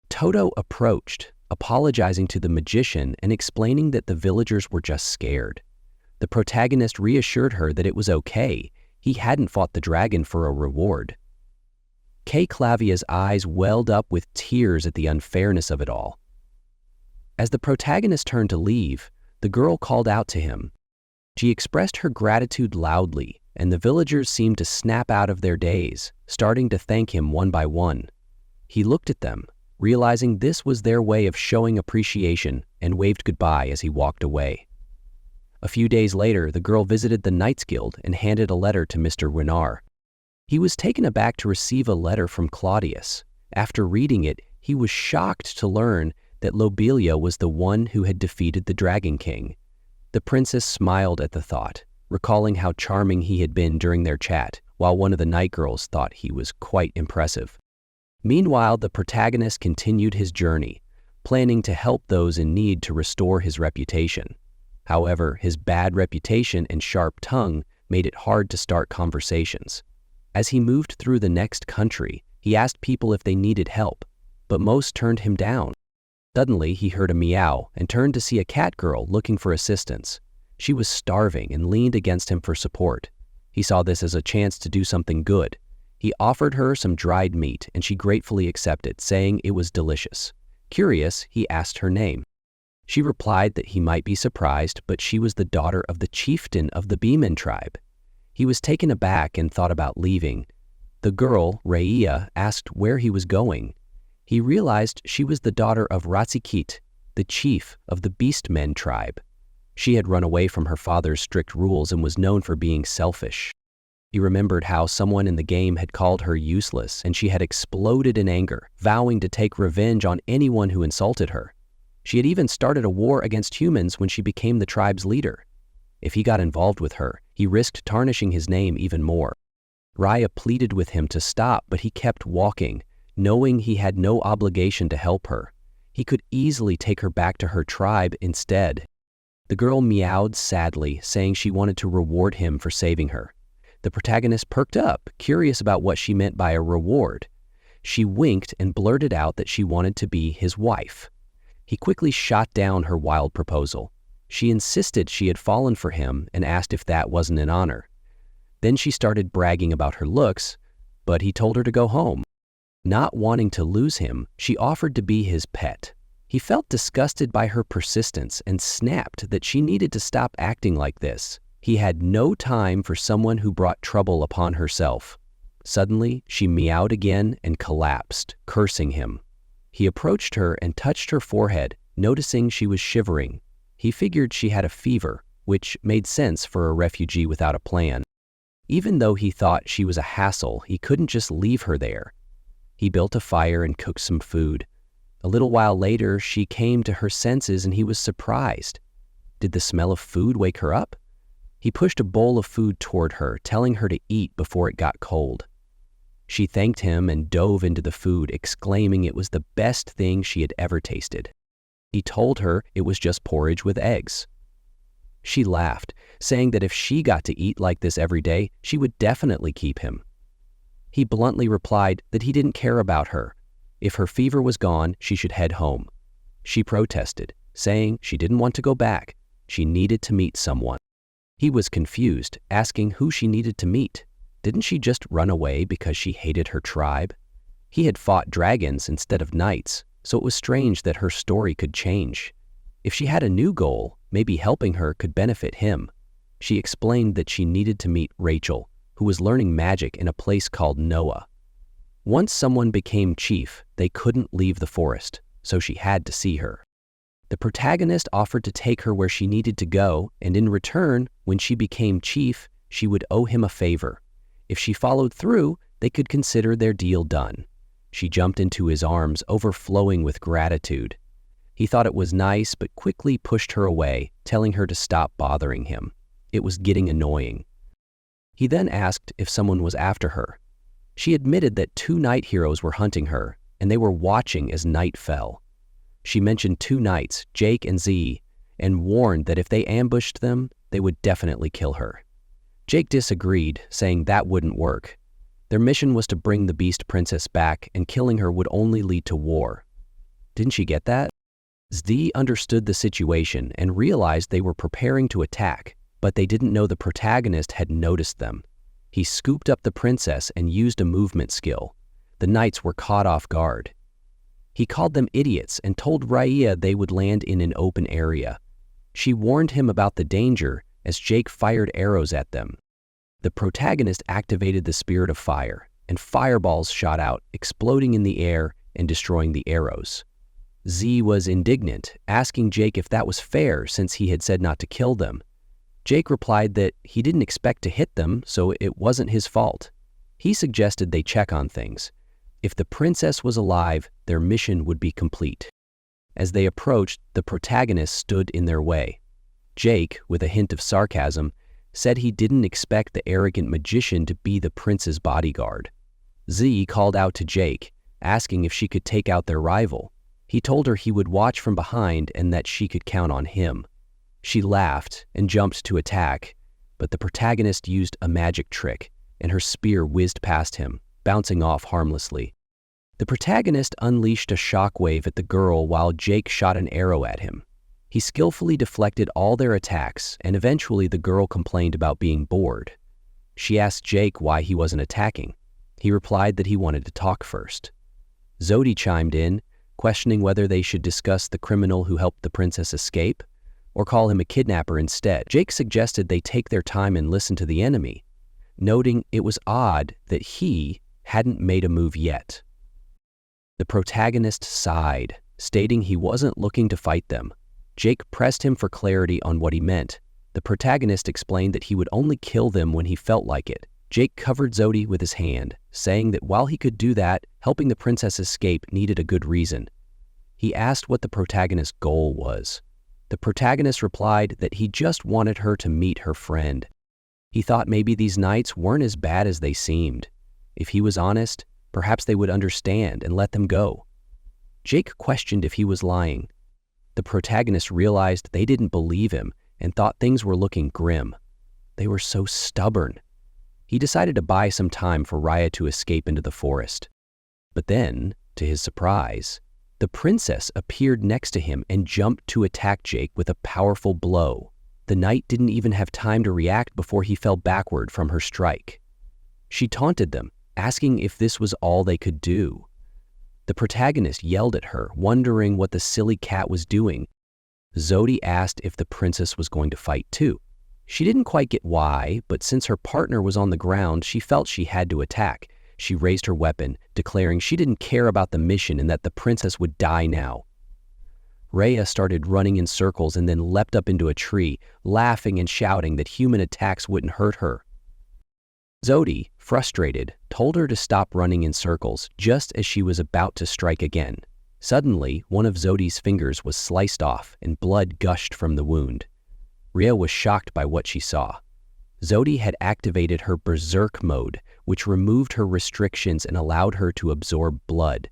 Toto approached, apologizing to the magician and explaining that the villagers were just scared. The protagonist reassured her that it was okay. He hadn't fought the dragon for a reward. Clavia's eyes welled up with tears at the unfairness of it all. As the protagonist turned to leave, the girl called out to him. She expressed her gratitude loudly, and the villagers seemed to snap out of their daze, starting to thank him one by one. He looked at them, realizing this was their way of showing appreciation, and waved goodbye as he walked away. A few days later, the girl visited the Knights Guild and handed a letter to Mr. Winar. He was taken aback to receive a letter from Claudius. After reading it, he was shocked to learn that Lobelia was the one who had defeated the Dragon King. The princess smiled at the thought, recalling how charming he had been during their chat, while one of the night girls thought he was quite impressive. Meanwhile, the protagonist continued his journey, planning to help those in need to restore his reputation. However, his bad reputation and sharp tongue made it hard to start conversations. As he moved through the next country, he asked people if they needed help, but most turned him down. Suddenly, he heard a meow and turned to see a cat girl looking for assistance. She was starving and leaned against him for support. He saw this as a chance to do something good. He offered her some dried meat, and she gratefully accepted, saying it was delicious. Curious, he asked her name. She replied that he might be surprised, but she was the daughter of the chieftain of the Beeman tribe. He was taken aback and thought about leaving. The girl, Rhea, asked where he was going. He realized she was the daughter of Ratsikit, the chief of the Beastmen tribe. She had run away from her father's strict rules and was known for being selfish. He remembered how someone in the game had called her useless, and she had exploded in anger, vowing to take revenge on anyone who insulted her. She had even started a war against humans when she became the tribe's leader. If he got involved with her, he risked tarnishing his name even more. Raya pleaded with him to stop, but he kept walking, knowing he had no obligation to help her. He could easily take her back to her tribe instead. The girl meowed sadly, saying she wanted to reward him for saving her. The protagonist perked up, curious about what she meant by a reward. She winked and blurted out that she wanted to be his wife. He quickly shot down her wild proposal. She insisted she had fallen for him and asked if that wasn't an honor. Then she started bragging about her looks, but he told her to go home. Not wanting to lose him, she offered to be his pet. He felt disgusted by her persistence and snapped that she needed to stop acting like this. He had no time for someone who brought trouble upon herself. Suddenly, she meowed again and collapsed, cursing him. He approached her and touched her forehead, noticing she was shivering. He figured she had a fever, which made sense for a refugee without a plan. Even though he thought she was a hassle, he couldn't just leave her there. He built a fire and cooked some food. A little while later, she came to her senses and he was surprised. Did the smell of food wake her up? He pushed a bowl of food toward her, telling her to eat before it got cold. She thanked him and dove into the food, exclaiming it was the best thing she had ever tasted. He told her it was just porridge with eggs. She laughed, saying that if she got to eat like this every day, she would definitely keep him. He bluntly replied that he didn't care about her. If her fever was gone, she should head home. She protested, saying she didn't want to go back. She needed to meet someone. He was confused, asking who she needed to meet. Didn't she just run away because she hated her tribe? He had fought dragons instead of knights, so it was strange that her story could change. If she had a new goal, maybe helping her could benefit him. She explained that she needed to meet Rachel, who was learning magic in a place called Noah. Once someone became chief, they couldn't leave the forest, so she had to see her. The protagonist offered to take her where she needed to go, and in return, when she became chief, she would owe him a favor. If she followed through, they could consider their deal done. She jumped into his arms, overflowing with gratitude. He thought it was nice, but quickly pushed her away, telling her to stop bothering him. It was getting annoying. He then asked if someone was after her. She admitted that 2 night heroes were hunting her, and they were watching as night fell. She mentioned 2 knights, Jake and Z, and warned that if they ambushed them, they would definitely kill her. Jake disagreed, saying that wouldn't work. Their mission was to bring the Beast Princess back, and killing her would only lead to war. Didn't she get that? Z understood the situation and realized they were preparing to attack, but they didn't know the protagonist had noticed them. He scooped up the princess and used a movement skill. The knights were caught off guard. He called them idiots and told Raya they would land in an open area. She warned him about the danger as Jake fired arrows at them. The protagonist activated the spirit of fire, and fireballs shot out, exploding in the air and destroying the arrows. Z was indignant, asking Jake if that was fair since he had said not to kill them. Jake replied that he didn't expect to hit them, so it wasn't his fault. He suggested they check on things. If the princess was alive, their mission would be complete. As they approached, the protagonist stood in their way. Jake, with a hint of sarcasm, said he didn't expect the arrogant magician to be the prince's bodyguard. Z called out to Jake, asking if she could take out their rival. He told her he would watch from behind and that she could count on him. She laughed and jumped to attack, but the protagonist used a magic trick, and her spear whizzed past him, bouncing off harmlessly. The protagonist unleashed a shockwave at the girl while Jake shot an arrow at him. He skillfully deflected all their attacks, and eventually the girl complained about being bored. She asked Jake why he wasn't attacking. He replied that he wanted to talk first. Zodi chimed in, questioning whether they should discuss the criminal who helped the princess escape, or call him a kidnapper instead. Jake suggested they take their time and listen to the enemy, noting it was odd that he hadn't made a move yet. The protagonist sighed, stating he wasn't looking to fight them. Jake pressed him for clarity on what he meant. The protagonist explained that he would only kill them when he felt like it. Jake covered Zodi with his hand, saying that while he could do that, helping the princess escape needed a good reason. He asked what the protagonist's goal was. The protagonist replied that he just wanted her to meet her friend. He thought maybe these knights weren't as bad as they seemed. If he was honest, perhaps they would understand and let them go. Jake questioned if he was lying. The protagonist realized they didn't believe him and thought things were looking grim. They were so stubborn. He decided to buy some time for Raya to escape into the forest. But then, to his surprise, the princess appeared next to him and jumped to attack Jake with a powerful blow. The knight didn't even have time to react before he fell backward from her strike. She taunted them, asking if this was all they could do. The protagonist yelled at her, wondering what the silly cat was doing. Zodi asked if the princess was going to fight too. She didn't quite get why, but since her partner was on the ground, she felt she had to attack. She raised her weapon, declaring she didn't care about the mission and that the princess would die now. Raya started running in circles and then leapt up into a tree, laughing and shouting that human attacks wouldn't hurt her. Zodi, frustrated, told her to stop running in circles just as she was about to strike again. Suddenly, one of Zodi's fingers was sliced off and blood gushed from the wound. Rhea was shocked by what she saw. Zodi had activated her berserk mode, which removed her restrictions and allowed her to absorb blood.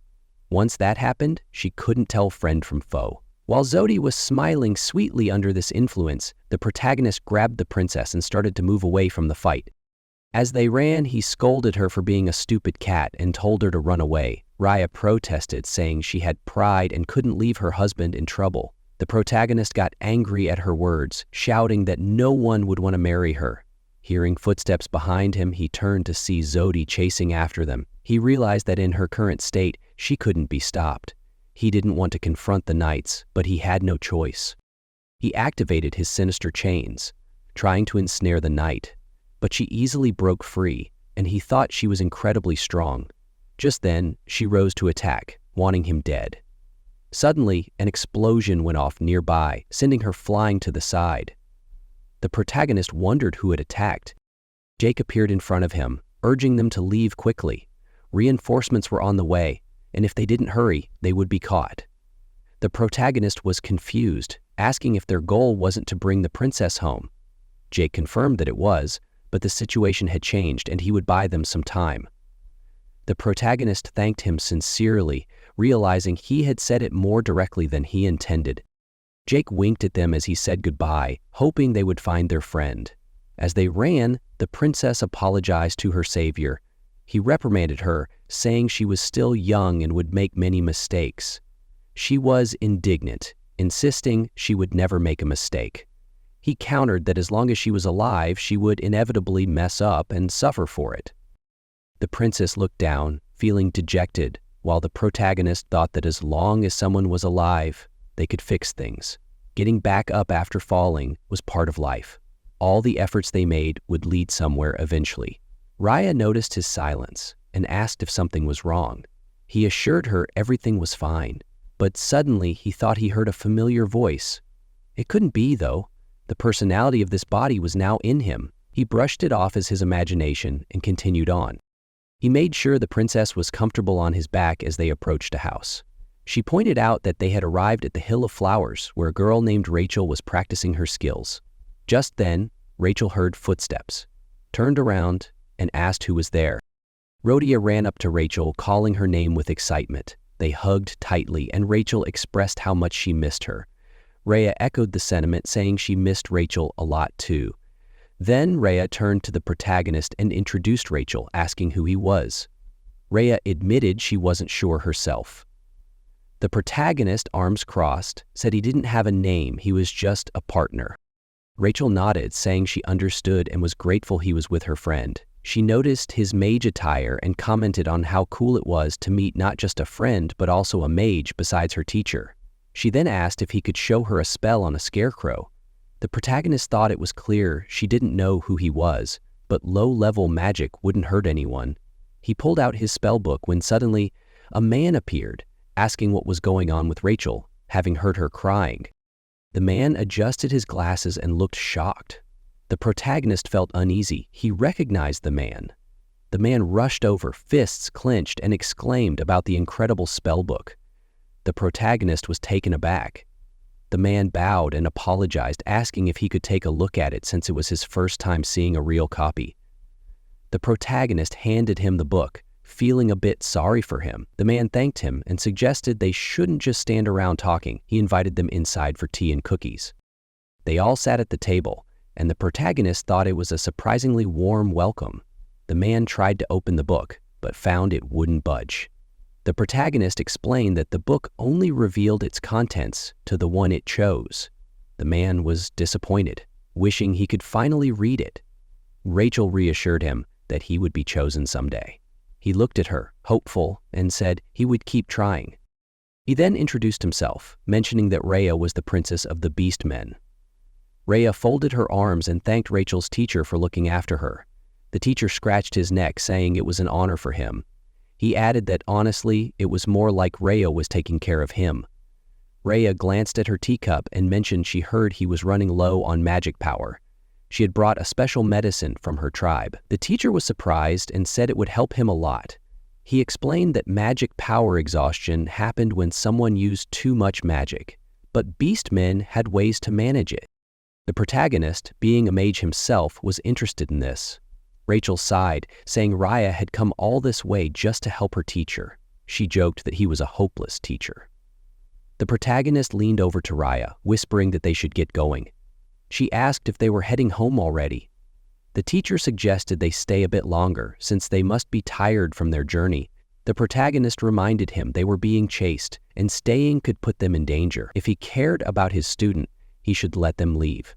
Once that happened, she couldn't tell friend from foe. While Zodi was smiling sweetly under this influence, the protagonist grabbed the princess and started to move away from the fight. As they ran, he scolded her for being a stupid cat and told her to run away. Rhea protested, saying she had pride and couldn't leave her husband in trouble. The protagonist got angry at her words, shouting that no one would want to marry her. Hearing footsteps behind him, he turned to see Zodi chasing after them. He realized that in her current state, she couldn't be stopped. He didn't want to confront the knights, but he had no choice. He activated his sinister chains, trying to ensnare the knight, but she easily broke free, and he thought she was incredibly strong. Just then, she rose to attack, wanting him dead. Suddenly, an explosion went off nearby, sending her flying to the side. The protagonist wondered who had attacked. Jake appeared in front of him, urging them to leave quickly. Reinforcements were on the way, and if they didn't hurry, they would be caught. The protagonist was confused, asking if their goal wasn't to bring the princess home. Jake confirmed that it was, but the situation had changed and he would buy them some time. The protagonist thanked him sincerely, realizing he had said it more directly than he intended. Jake winked at them as he said goodbye, hoping they would find their friend. As they ran, the princess apologized to her savior. He reprimanded her, saying she was still young and would make many mistakes. She was indignant, insisting she would never make a mistake. He countered that as long as she was alive, she would inevitably mess up and suffer for it. The princess looked down, feeling dejected, while the protagonist thought that as long as someone was alive, they could fix things. Getting back up after falling was part of life. All the efforts they made would lead somewhere eventually. Rhea noticed his silence and asked if something was wrong. He assured her everything was fine, but suddenly he thought he heard a familiar voice. It couldn't be, though. The personality of this body was now in him. He brushed it off as his imagination and continued on. He made sure the princess was comfortable on his back as they approached a house. She pointed out that they had arrived at the Hill of Flowers, where a girl named Rachel was practicing her skills. Just then, Rachel heard footsteps, turned around, and asked who was there. Rhodia ran up to Rachel, calling her name with excitement. They hugged tightly, and Rachel expressed how much she missed her. Rhea echoed the sentiment, saying she missed Rachel a lot too. Then Rhea turned to the protagonist and introduced Rachel, asking who he was. Rhea admitted she wasn't sure herself. The protagonist, arms crossed, said he didn't have a name, he was just a partner. Rachel nodded, saying she understood and was grateful he was with her friend. She noticed his mage attire and commented on how cool it was to meet not just a friend but also a mage besides her teacher. She then asked if he could show her a spell on a scarecrow. The protagonist thought it was clear she didn't know who he was, but low-level magic wouldn't hurt anyone. He pulled out his spellbook when suddenly a man appeared, asking what was going on with Rachel, having heard her crying. The man adjusted his glasses and looked shocked. The protagonist felt uneasy. He recognized the man. The man rushed over, fists clenched, and exclaimed about the incredible spellbook. The protagonist was taken aback. The man bowed and apologized, asking if he could take a look at it since it was his first time seeing a real copy. The protagonist handed him the book, feeling a bit sorry for him. The man thanked him and suggested they shouldn't just stand around talking. He invited them inside for tea and cookies. They all sat at the table, and the protagonist thought it was a surprisingly warm welcome. The man tried to open the book, but found it wouldn't budge. The protagonist explained that the book only revealed its contents to the one it chose. The man was disappointed, wishing he could finally read it. Rachel reassured him that he would be chosen someday. He looked at her, hopeful, and said he would keep trying. He then introduced himself, mentioning that Rhea was the princess of the Beast Men. Rhea folded her arms and thanked Rachel's teacher for looking after her. The teacher scratched his neck, saying it was an honor for him. He added that honestly, it was more like Rhea was taking care of him. Rhea glanced at her teacup and mentioned she heard he was running low on magic power. She had brought a special medicine from her tribe. The teacher was surprised and said it would help him a lot. He explained that magic power exhaustion happened when someone used too much magic, but beastmen had ways to manage it. The protagonist, being a mage himself, was interested in this. Rachel sighed, saying Raya had come all this way just to help her teacher. She joked that he was a hopeless teacher. The protagonist leaned over to Raya, whispering that they should get going. She asked if they were heading home already. The teacher suggested they stay a bit longer, since they must be tired from their journey. The protagonist reminded him they were being chased, and staying could put them in danger. If he cared about his student, he should let them leave.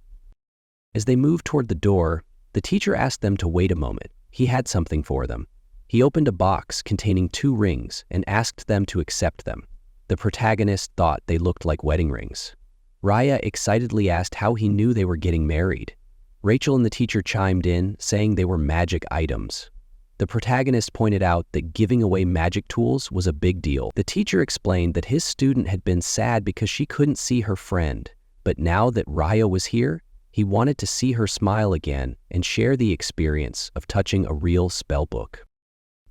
As they moved toward the door, the teacher asked them to wait a moment. He had something for them. He opened a box containing 2 rings and asked them to accept them. The protagonist thought they looked like wedding rings. Raya excitedly asked how he knew they were getting married. Rachel and the teacher chimed in, saying they were magic items. The protagonist pointed out that giving away magic tools was a big deal. The teacher explained that his student had been sad because she couldn't see her friend, but now that Raya was here, he wanted to see her smile again and share the experience of touching a real spellbook.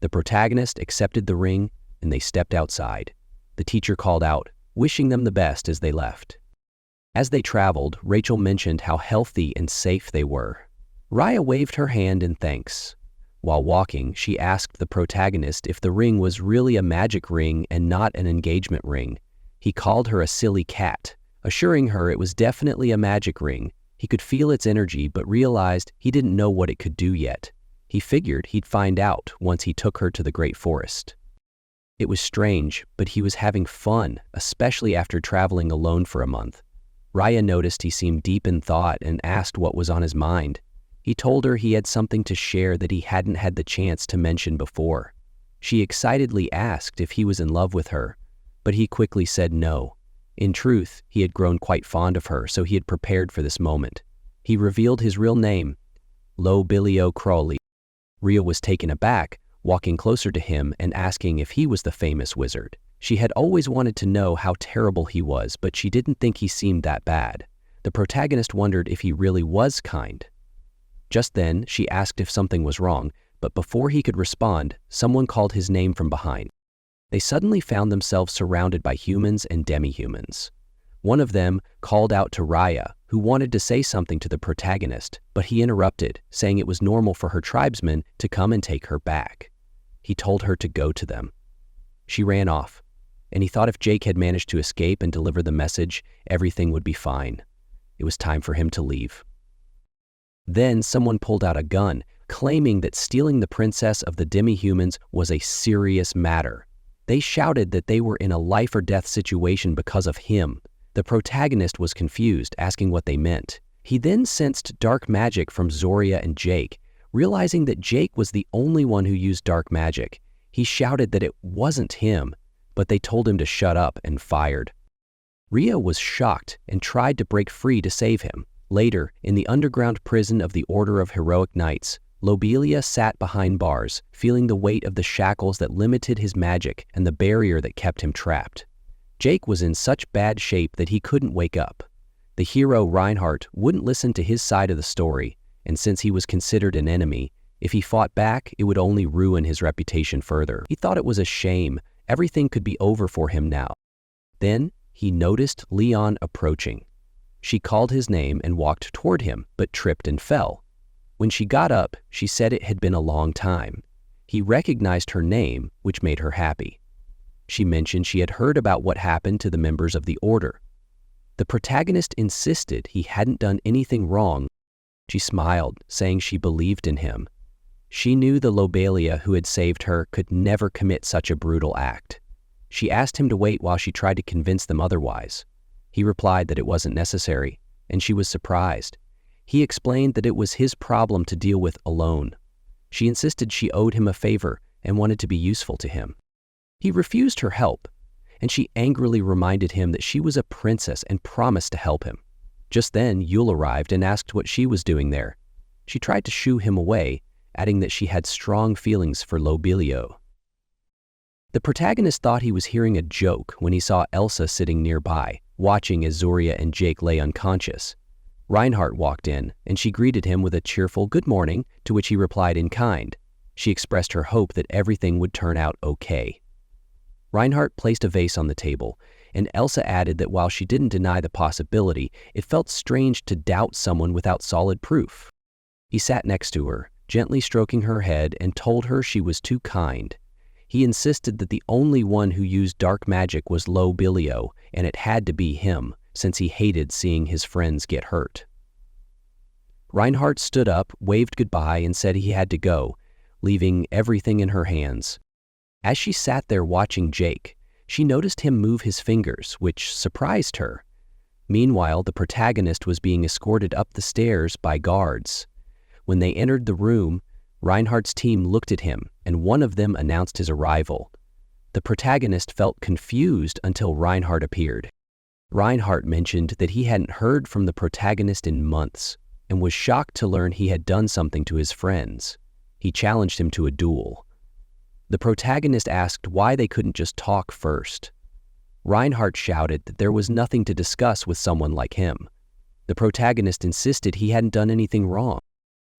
The protagonist accepted the ring, and they stepped outside. The teacher called out, wishing them the best as they left. As they traveled, Rachel mentioned how healthy and safe they were. Raya waved her hand in thanks. While walking, she asked the protagonist if the ring was really a magic ring and not an engagement ring. He called her a silly cat, assuring her it was definitely a magic ring. He could feel its energy but realized he didn't know what it could do yet. He figured he'd find out once he took her to the great forest. It was strange, but he was having fun, especially after traveling alone for a month. Raya noticed he seemed deep in thought and asked what was on his mind. He told her he had something to share that he hadn't had the chance to mention before. She excitedly asked if he was in love with her, but he quickly said no. In truth, he had grown quite fond of her, so he had prepared for this moment. He revealed his real name, Lobilio Crawley. Rhea was taken aback, walking closer to him and asking if he was the famous wizard. She had always wanted to know how terrible he was, but she didn't think he seemed that bad. The protagonist wondered if he really was kind. Just then, she asked if something was wrong, but before he could respond, someone called his name from behind. They suddenly found themselves surrounded by humans and demi-humans. One of them called out to Raya, who wanted to say something to the protagonist, but he interrupted, saying it was normal for her tribesmen to come and take her back. He told her to go to them. She ran off, and he thought if Jake had managed to escape and deliver the message, everything would be fine. It was time for him to leave. Then someone pulled out a gun, claiming that stealing the princess of the demi-humans was a serious matter. They shouted that they were in a life-or-death situation because of him. The protagonist was confused, asking what they meant. He then sensed dark magic from Zoria and Jake. Realizing that Jake was the only one who used dark magic, he shouted that it wasn't him, but they told him to shut up and fired. Rhea was shocked and tried to break free to save him. Later, in the underground prison of the Order of Heroic Knights, Lobelia sat behind bars, feeling the weight of the shackles that limited his magic and the barrier that kept him trapped. Jake was in such bad shape that he couldn't wake up. The hero Reinhardt wouldn't listen to his side of the story, and since he was considered an enemy, if he fought back, it would only ruin his reputation further. He thought it was a shame. Everything could be over for him now. Then, he noticed Leon approaching. She called his name and walked toward him, but tripped and fell. When she got up, she said it had been a long time. He recognized her name, which made her happy. She mentioned she had heard about what happened to the members of the Order. The protagonist insisted he hadn't done anything wrong. She smiled, saying she believed in him. She knew the Lobelia who had saved her could never commit such a brutal act. She asked him to wait while she tried to convince them otherwise. He replied that it wasn't necessary, and she was surprised. He explained that it was his problem to deal with alone. She insisted she owed him a favor and wanted to be useful to him. He refused her help, and she angrily reminded him that she was a princess and promised to help him. Just then, Yule arrived and asked what she was doing there. She tried to shoo him away, adding that she had strong feelings for Lobilio. The protagonist thought he was hearing a joke when he saw Elsa sitting nearby, watching as Zoria and Jake lay unconscious. Reinhardt walked in, and she greeted him with a cheerful good morning, to which he replied in kind. She expressed her hope that everything would turn out okay. Reinhardt placed a vase on the table, and Elsa added that while she didn't deny the possibility, it felt strange to doubt someone without solid proof. He sat next to her, gently stroking her head, and told her she was too kind. He insisted that the only one who used dark magic was Lobilio, and it had to be him, since he hated seeing his friends get hurt. Reinhardt stood up, waved goodbye, and said he had to go, leaving everything in her hands. As she sat there watching Jake, she noticed him move his fingers, which surprised her. Meanwhile, the protagonist was being escorted up the stairs by guards. When they entered the room, Reinhardt's team looked at him, and one of them announced his arrival. The protagonist felt confused until Reinhardt appeared. Reinhardt mentioned that he hadn't heard from the protagonist in months, and was shocked to learn he had done something to his friends. He challenged him to a duel. The protagonist asked why they couldn't just talk first. Reinhardt shouted that there was nothing to discuss with someone like him. The protagonist insisted he hadn't done anything wrong.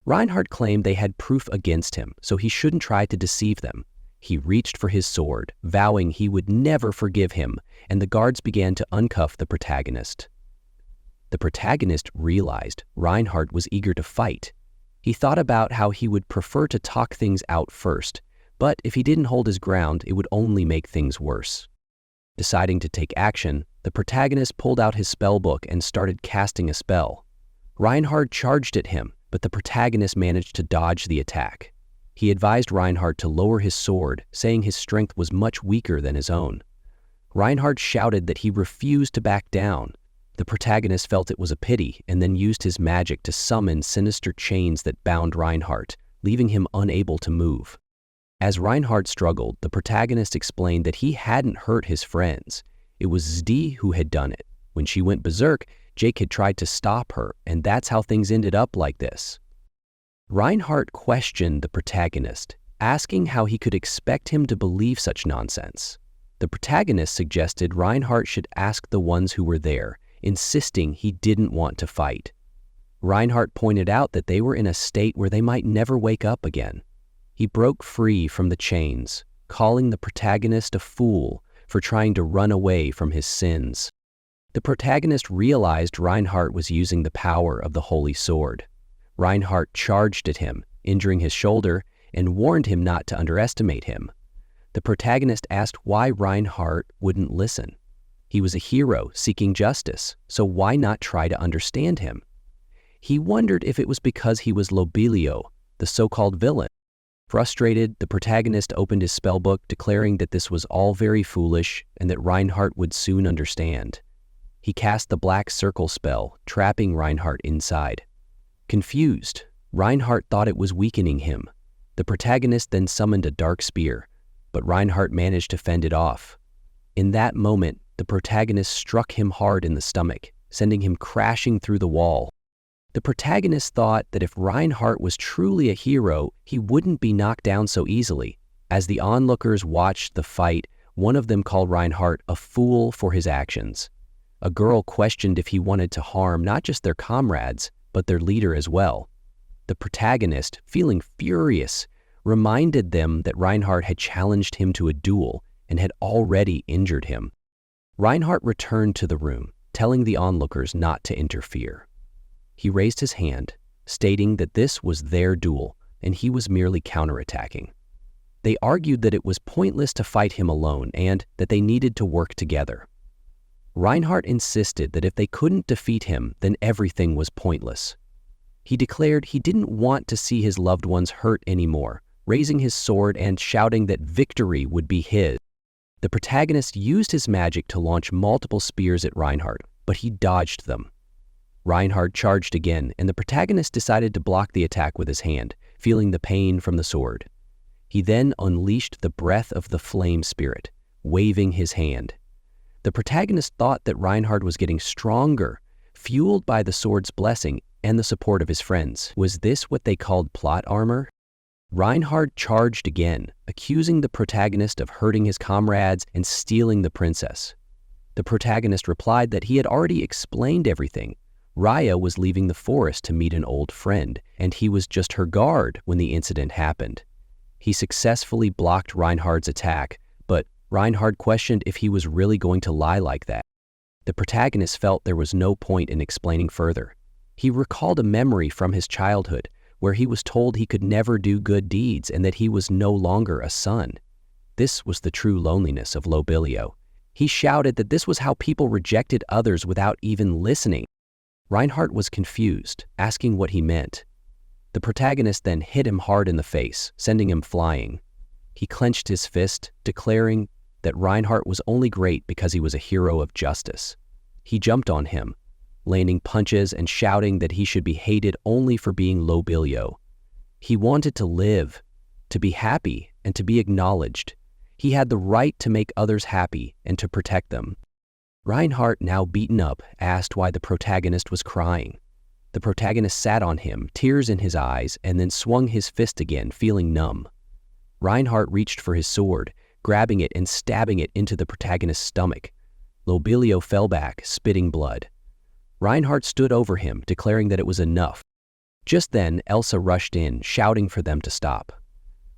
Reinhardt claimed they had proof against him, so he shouldn't try to deceive them. He reached for his sword, vowing he would never forgive him, and the guards began to uncuff the protagonist. The protagonist realized Reinhardt was eager to fight. He thought about how he would prefer to talk things out first, but if he didn't hold his ground, it would only make things worse. Deciding to take action, the protagonist pulled out his spellbook and started casting a spell. Reinhardt charged at him, but the protagonist managed to dodge the attack. He advised Reinhardt to lower his sword, saying his strength was much weaker than his own. Reinhardt shouted that he refused to back down. The protagonist felt it was a pity and then used his magic to summon sinister chains that bound Reinhardt, leaving him unable to move. As Reinhardt struggled, the protagonist explained that he hadn't hurt his friends. It was Zdi who had done it. When she went berserk, Jake had tried to stop her, and that's how things ended up like this. Reinhardt questioned the protagonist, asking how he could expect him to believe such nonsense. The protagonist suggested Reinhardt should ask the ones who were there, insisting he didn't want to fight. Reinhardt pointed out that they were in a state where they might never wake up again. He broke free from the chains, calling the protagonist a fool for trying to run away from his sins. The protagonist realized Reinhardt was using the power of the Holy Sword. Reinhardt charged at him, injuring his shoulder, and warned him not to underestimate him. The protagonist asked why Reinhardt wouldn't listen. He was a hero seeking justice, so why not try to understand him? He wondered if it was because he was Lobilio, the so-called villain. Frustrated, the protagonist opened his spellbook, declaring that this was all very foolish and that Reinhardt would soon understand. He cast the black circle spell, trapping Reinhardt inside. Confused, Reinhardt thought it was weakening him. The protagonist then summoned a dark spear, but Reinhardt managed to fend it off. In that moment, the protagonist struck him hard in the stomach, sending him crashing through the wall. The protagonist thought that if Reinhardt was truly a hero, he wouldn't be knocked down so easily. As the onlookers watched the fight, one of them called Reinhardt a fool for his actions. A girl questioned if he wanted to harm not just their comrades, but their leader as well. The protagonist, feeling furious, reminded them that Reinhardt had challenged him to a duel and had already injured him. Reinhardt returned to the room, telling the onlookers not to interfere. He raised his hand, stating that this was their duel and he was merely counterattacking. They argued that it was pointless to fight him alone and that they needed to work together. Reinhardt insisted that if they couldn't defeat him, then everything was pointless. He declared he didn't want to see his loved ones hurt anymore, raising his sword and shouting that victory would be his. The protagonist used his magic to launch multiple spears at Reinhardt, but he dodged them. Reinhardt charged again, and the protagonist decided to block the attack with his hand, feeling the pain from the sword. He then unleashed the breath of the flame spirit, waving his hand. The protagonist thought that Reinhardt was getting stronger, fueled by the sword's blessing and the support of his friends. Was this what they called plot armor? Reinhardt charged again, accusing the protagonist of hurting his comrades and stealing the princess. The protagonist replied that he had already explained everything. Raya was leaving the forest to meet an old friend, and he was just her guard when the incident happened. He successfully blocked Reinhardt's attack, but Reinhardt questioned if he was really going to lie like that. The protagonist felt there was no point in explaining further. He recalled a memory from his childhood where he was told he could never do good deeds and that he was no longer a son. This was the true loneliness of Lobilio. He shouted that this was how people rejected others without even listening. Reinhardt was confused, asking what he meant. The protagonist then hit him hard in the face, sending him flying. He clenched his fist, declaring that Reinhardt was only great because he was a hero of justice. He jumped on him, landing punches and shouting that he should be hated only for being Lobilio. He wanted to live, to be happy, and to be acknowledged. He had the right to make others happy and to protect them. Reinhardt, now beaten up, asked why the protagonist was crying. The protagonist sat on him, tears in his eyes, and then swung his fist again, feeling numb. Reinhardt reached for his sword, grabbing it and stabbing it into the protagonist's stomach. Lobilio fell back, spitting blood. Reinhardt stood over him, declaring that it was enough. Just then, Elsa rushed in, shouting for them to stop.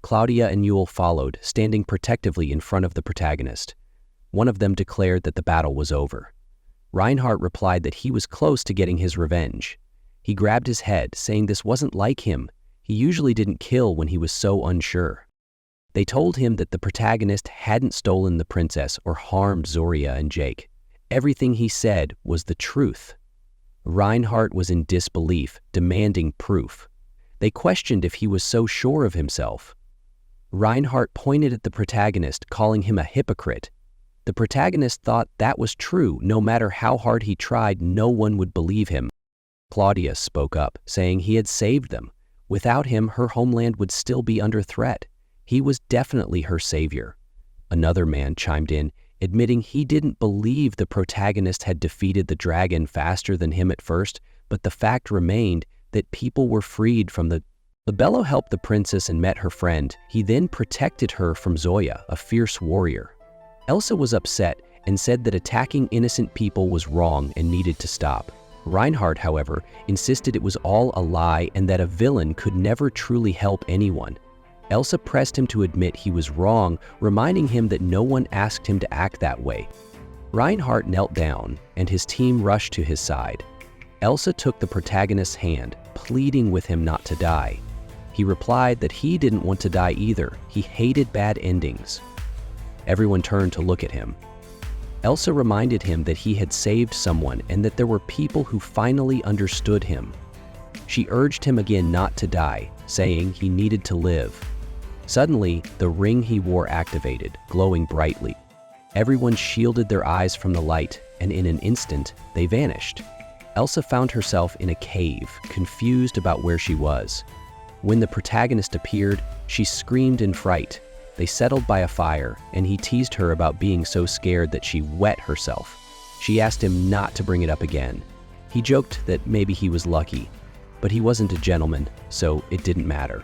Claudia and Yule followed, standing protectively in front of the protagonist. One of them declared that the battle was over. Reinhardt replied that he was close to getting his revenge. He grabbed his head, saying this wasn't like him. He usually didn't kill when he was so unsure. They told him that the protagonist hadn't stolen the princess or harmed Zoria and Jake. Everything he said was the truth. Reinhardt was in disbelief, demanding proof. They questioned if he was so sure of himself. Reinhardt pointed at the protagonist, calling him a hypocrite. The protagonist thought that was true. No matter how hard he tried, no one would believe him. Claudia spoke up, saying he had saved them. Without him, her homeland would still be under threat. He was definitely her savior. Another man chimed in, admitting he didn't believe the protagonist had defeated the dragon faster than him at first, but the fact remained that people were freed from the... Lobilio helped the princess and met her friend. He then protected her from Zoya, a fierce warrior. Elsa was upset and said that attacking innocent people was wrong and needed to stop. Reinhardt, however, insisted it was all a lie and that a villain could never truly help anyone. Elsa pressed him to admit he was wrong, reminding him that no one asked him to act that way. Reinhardt knelt down, and his team rushed to his side. Elsa took the protagonist's hand, pleading with him not to die. He replied that he didn't want to die either. He hated bad endings. Everyone turned to look at him. Elsa reminded him that he had saved someone and that there were people who finally understood him. She urged him again not to die, saying he needed to live. Suddenly, the ring he wore activated, glowing brightly. Everyone shielded their eyes from the light, and in an instant, they vanished. Elsa found herself in a cave, confused about where she was. When the protagonist appeared, she screamed in fright. They settled by a fire, and he teased her about being so scared that she wet herself. She asked him not to bring it up again. He joked that maybe he was lucky, but he wasn't a gentleman, so it didn't matter.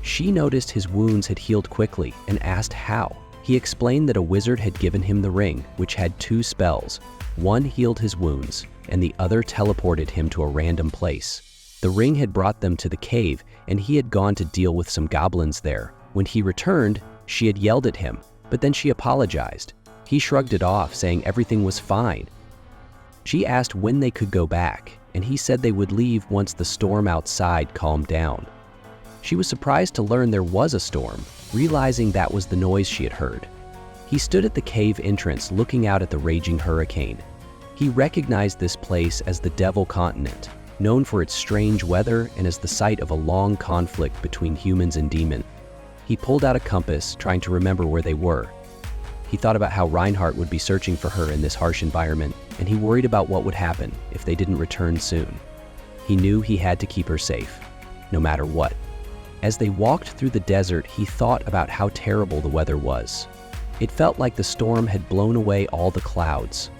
She noticed his wounds had healed quickly and asked how. He explained that a wizard had given him the ring, which had 2 spells. One healed his wounds, and the other teleported him to a random place. The ring had brought them to the cave, and he had gone to deal with some goblins there. When he returned, she had yelled at him, but then she apologized. He shrugged it off, saying everything was fine. She asked when they could go back, and he said they would leave once the storm outside calmed down. She was surprised to learn there was a storm, realizing that was the noise she had heard. He stood at the cave entrance looking out at the raging hurricane. He recognized this place as the Devil Continent, known for its strange weather and as the site of a long conflict between humans and demons. He pulled out a compass, trying to remember where they were. He thought about how Reinhardt would be searching for her in this harsh environment, and he worried about what would happen if they didn't return soon. He knew he had to keep her safe, no matter what. As they walked through the desert, he thought about how terrible the weather was. It felt like the storm had blown away all the clouds.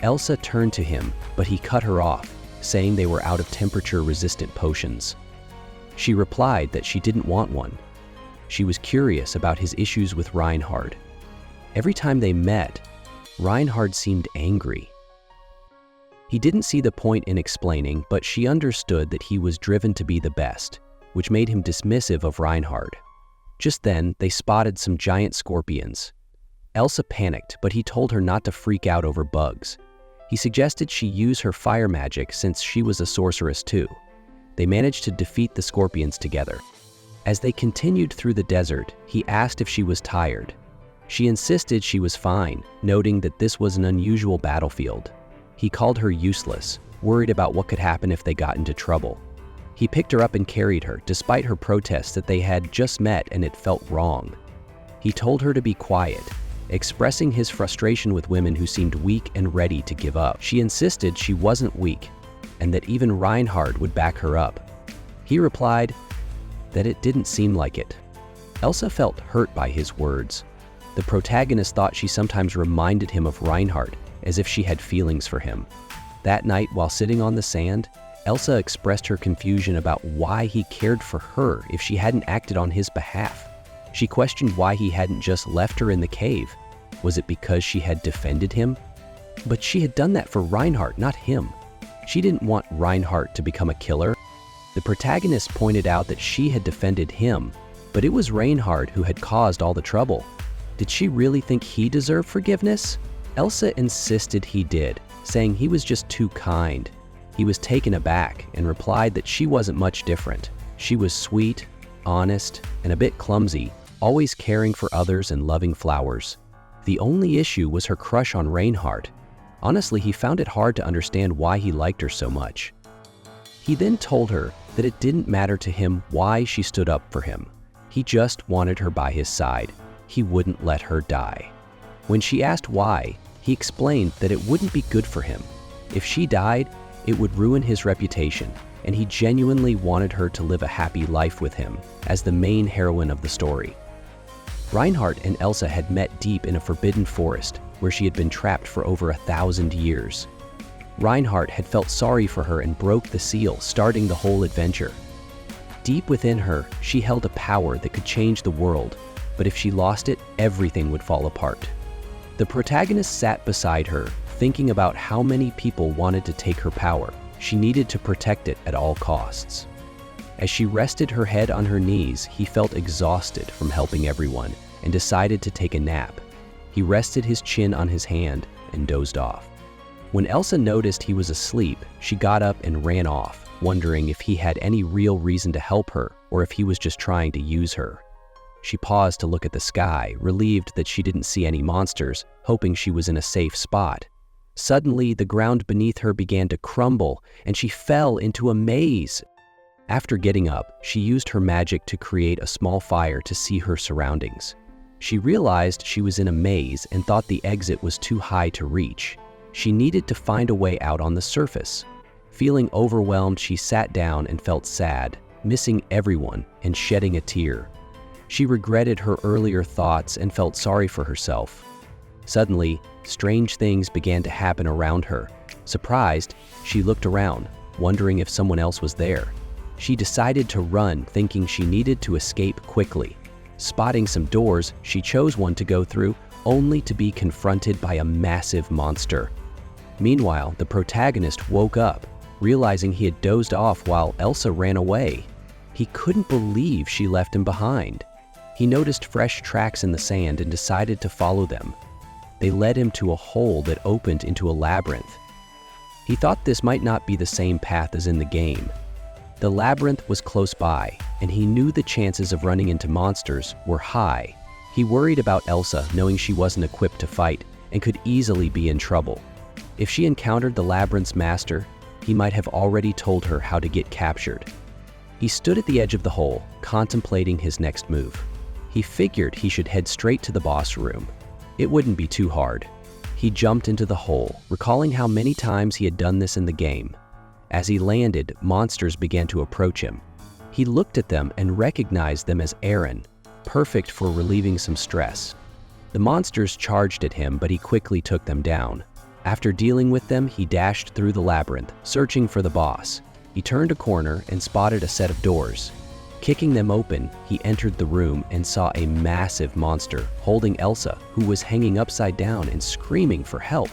Elsa turned to him, but he cut her off, saying they were out of temperature-resistant potions. She replied that she didn't want one. She was curious about his issues with Reinhardt. Every time they met, Reinhardt seemed angry. He didn't see the point in explaining, but she understood that he was driven to be the best, which made him dismissive of Reinhard. Just then, they spotted some giant scorpions. Elsa panicked, but he told her not to freak out over bugs. He suggested she use her fire magic since she was a sorceress too. They managed to defeat the scorpions together. As they continued through the desert, he asked if she was tired. She insisted she was fine, noting that this was an unusual battlefield. He called her useless, worried about what could happen if they got into trouble. He picked her up and carried her, despite her protests that they had just met and it felt wrong. He told her to be quiet, expressing his frustration with women who seemed weak and ready to give up. She insisted she wasn't weak, and that even Reinhard would back her up. He replied that it didn't seem like it. Elsa felt hurt by his words. The protagonist thought she sometimes reminded him of Reinhard, as if she had feelings for him. That night, while sitting on the sand, Elsa expressed her confusion about why he cared for her if she hadn't acted on his behalf. She questioned why he hadn't just left her in the cave. Was it because she had defended him? But she had done that for Reinhard, not him. She didn't want Reinhard to become a killer. The protagonist pointed out that she had defended him, but it was Reinhard who had caused all the trouble. Did she really think he deserved forgiveness? Elsa insisted he did, saying he was just too kind. He was taken aback and replied that she wasn't much different. She was sweet, honest, and a bit clumsy, always caring for others and loving flowers. The only issue was her crush on Reinhard. Honestly, he found it hard to understand why he liked her so much. He then told her that it didn't matter to him why she stood up for him. He just wanted her by his side. He wouldn't let her die. When she asked why, he explained that it wouldn't be good for him. If she died, it would ruin his reputation, and he genuinely wanted her to live a happy life with him as the main heroine of the story. Reinhard and Elsa had met deep in a forbidden forest where she had been trapped for over 1,000 years. Reinhard had felt sorry for her and broke the seal, starting the whole adventure. Deep within her, she held a power that could change the world, but if she lost it, everything would fall apart. The protagonist sat beside her, thinking about how many people wanted to take her power. She needed to protect it at all costs. As she rested her head on her knees, he felt exhausted from helping everyone and decided to take a nap. He rested his chin on his hand and dozed off. When Elsa noticed he was asleep, she got up and ran off, wondering if he had any real reason to help her or if he was just trying to use her. She paused to look at the sky, relieved that she didn't see any monsters, hoping she was in a safe spot. Suddenly, the ground beneath her began to crumble, and she fell into a maze. After getting up, she used her magic to create a small fire to see her surroundings. She realized she was in a maze and thought the exit was too high to reach. She needed to find a way out on the surface. Feeling overwhelmed, she sat down and felt sad, missing everyone and shedding a tear. She regretted her earlier thoughts and felt sorry for herself. Suddenly, strange things began to happen around her. Surprised, she looked around, wondering if someone else was there. She decided to run, thinking she needed to escape quickly. Spotting some doors, she chose one to go through, only to be confronted by a massive monster. Meanwhile, the protagonist woke up, realizing he had dozed off while Elsa ran away. He couldn't believe she left him behind. He noticed fresh tracks in the sand and decided to follow them. They led him to a hole that opened into a labyrinth. He thought this might not be the same path as in the game. The labyrinth was close by, and he knew the chances of running into monsters were high. He worried about Elsa, knowing she wasn't equipped to fight and could easily be in trouble. If she encountered the labyrinth's master, he might have already told her how to get captured. He stood at the edge of the hole, contemplating his next move. He figured he should head straight to the boss room. It wouldn't be too hard. He jumped into the hole, recalling how many times he had done this in the game. As he landed, monsters began to approach him. He looked at them and recognized them as Aaron, perfect for relieving some stress. The monsters charged at him, but he quickly took them down. After dealing with them, he dashed through the labyrinth, searching for the boss. He turned a corner and spotted a set of doors. Kicking them open, he entered the room and saw a massive monster holding Elsa, who was hanging upside down and screaming for help.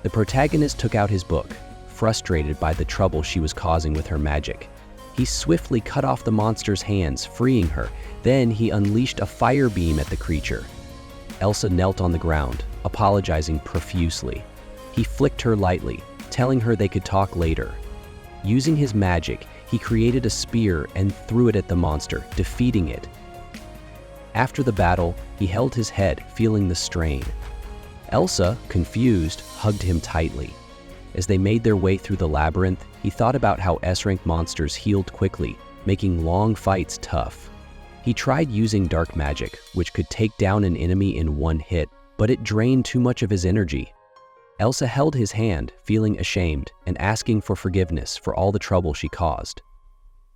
The protagonist took out his book, frustrated by the trouble she was causing with her magic. He swiftly cut off the monster's hands, freeing her. Then he unleashed a fire beam at the creature. Elsa knelt on the ground, apologizing profusely. He flicked her lightly, telling her they could talk later. Using his magic, he created a spear and threw it at the monster, defeating it. After the battle, he held his head, feeling the strain. Elsa, confused, hugged him tightly. As they made their way through the labyrinth, he thought about how S-rank monsters healed quickly, making long fights tough. He tried using dark magic, which could take down an enemy in one hit, but it drained too much of his energy. Elsa held his hand, feeling ashamed and asking for forgiveness for all the trouble she caused.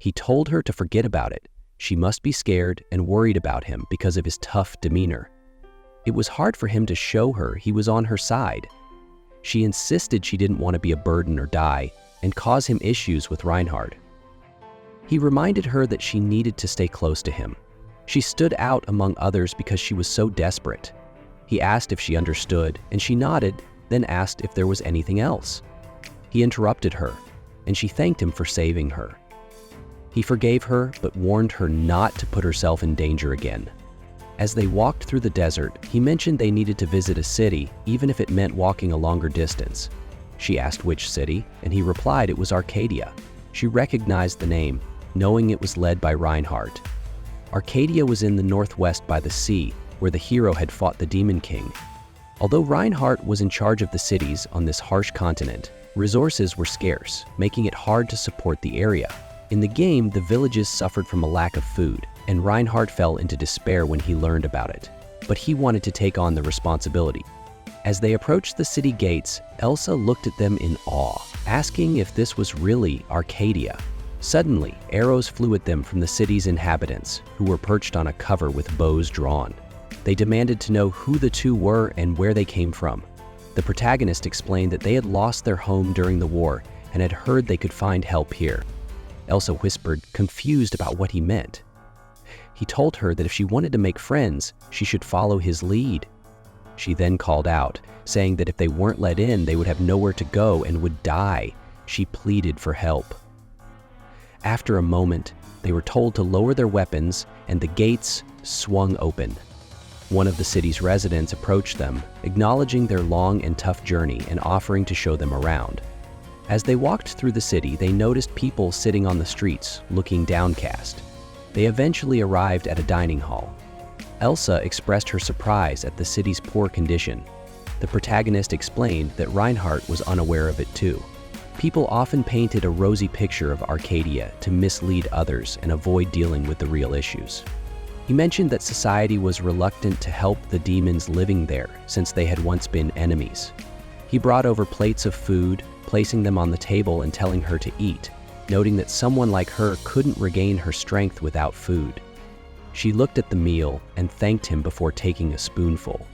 He told her to forget about it. She must be scared and worried about him because of his tough demeanor. It was hard for him to show her he was on her side. She insisted she didn't want to be a burden or die and cause him issues with Reinhard. He reminded her that she needed to stay close to him. She stood out among others because she was so desperate. He asked if she understood, and she nodded, then asked if there was anything else. He interrupted her, and she thanked him for saving her. He forgave her, but warned her not to put herself in danger again. As they walked through the desert, he mentioned they needed to visit a city, even if it meant walking a longer distance. She asked which city, and he replied it was Arcadia. She recognized the name, knowing it was led by Reinhard. Arcadia was in the northwest by the sea, where the hero had fought the Demon King. Although Reinhard was in charge of the cities on this harsh continent, resources were scarce, making it hard to support the area. In the game, the villages suffered from a lack of food, and Reinhard fell into despair when he learned about it. But he wanted to take on the responsibility. As they approached the city gates, Elsa looked at them in awe, asking if this was really Arcadia. Suddenly, arrows flew at them from the city's inhabitants, who were perched on a cover with bows drawn. They demanded to know who the two were and where they came from. The protagonist explained that they had lost their home during the war and had heard they could find help here. Elsa whispered, confused about what he meant. He told her that if she wanted to make friends, she should follow his lead. She then called out, saying that if they weren't let in, they would have nowhere to go and would die. She pleaded for help. After a moment, they were told to lower their weapons, and the gates swung open. One of the city's residents approached them, acknowledging their long and tough journey and offering to show them around. As they walked through the city, they noticed people sitting on the streets, looking downcast. They eventually arrived at a dining hall. Elsa expressed her surprise at the city's poor condition. The protagonist explained that Reinhard was unaware of it too. People often painted a rosy picture of Arcadia to mislead others and avoid dealing with the real issues. He mentioned that society was reluctant to help the demons living there since they had once been enemies. He brought over plates of food, placing them on the table and telling her to eat, noting that someone like her couldn't regain her strength without food. She looked at the meal and thanked him before taking a spoonful.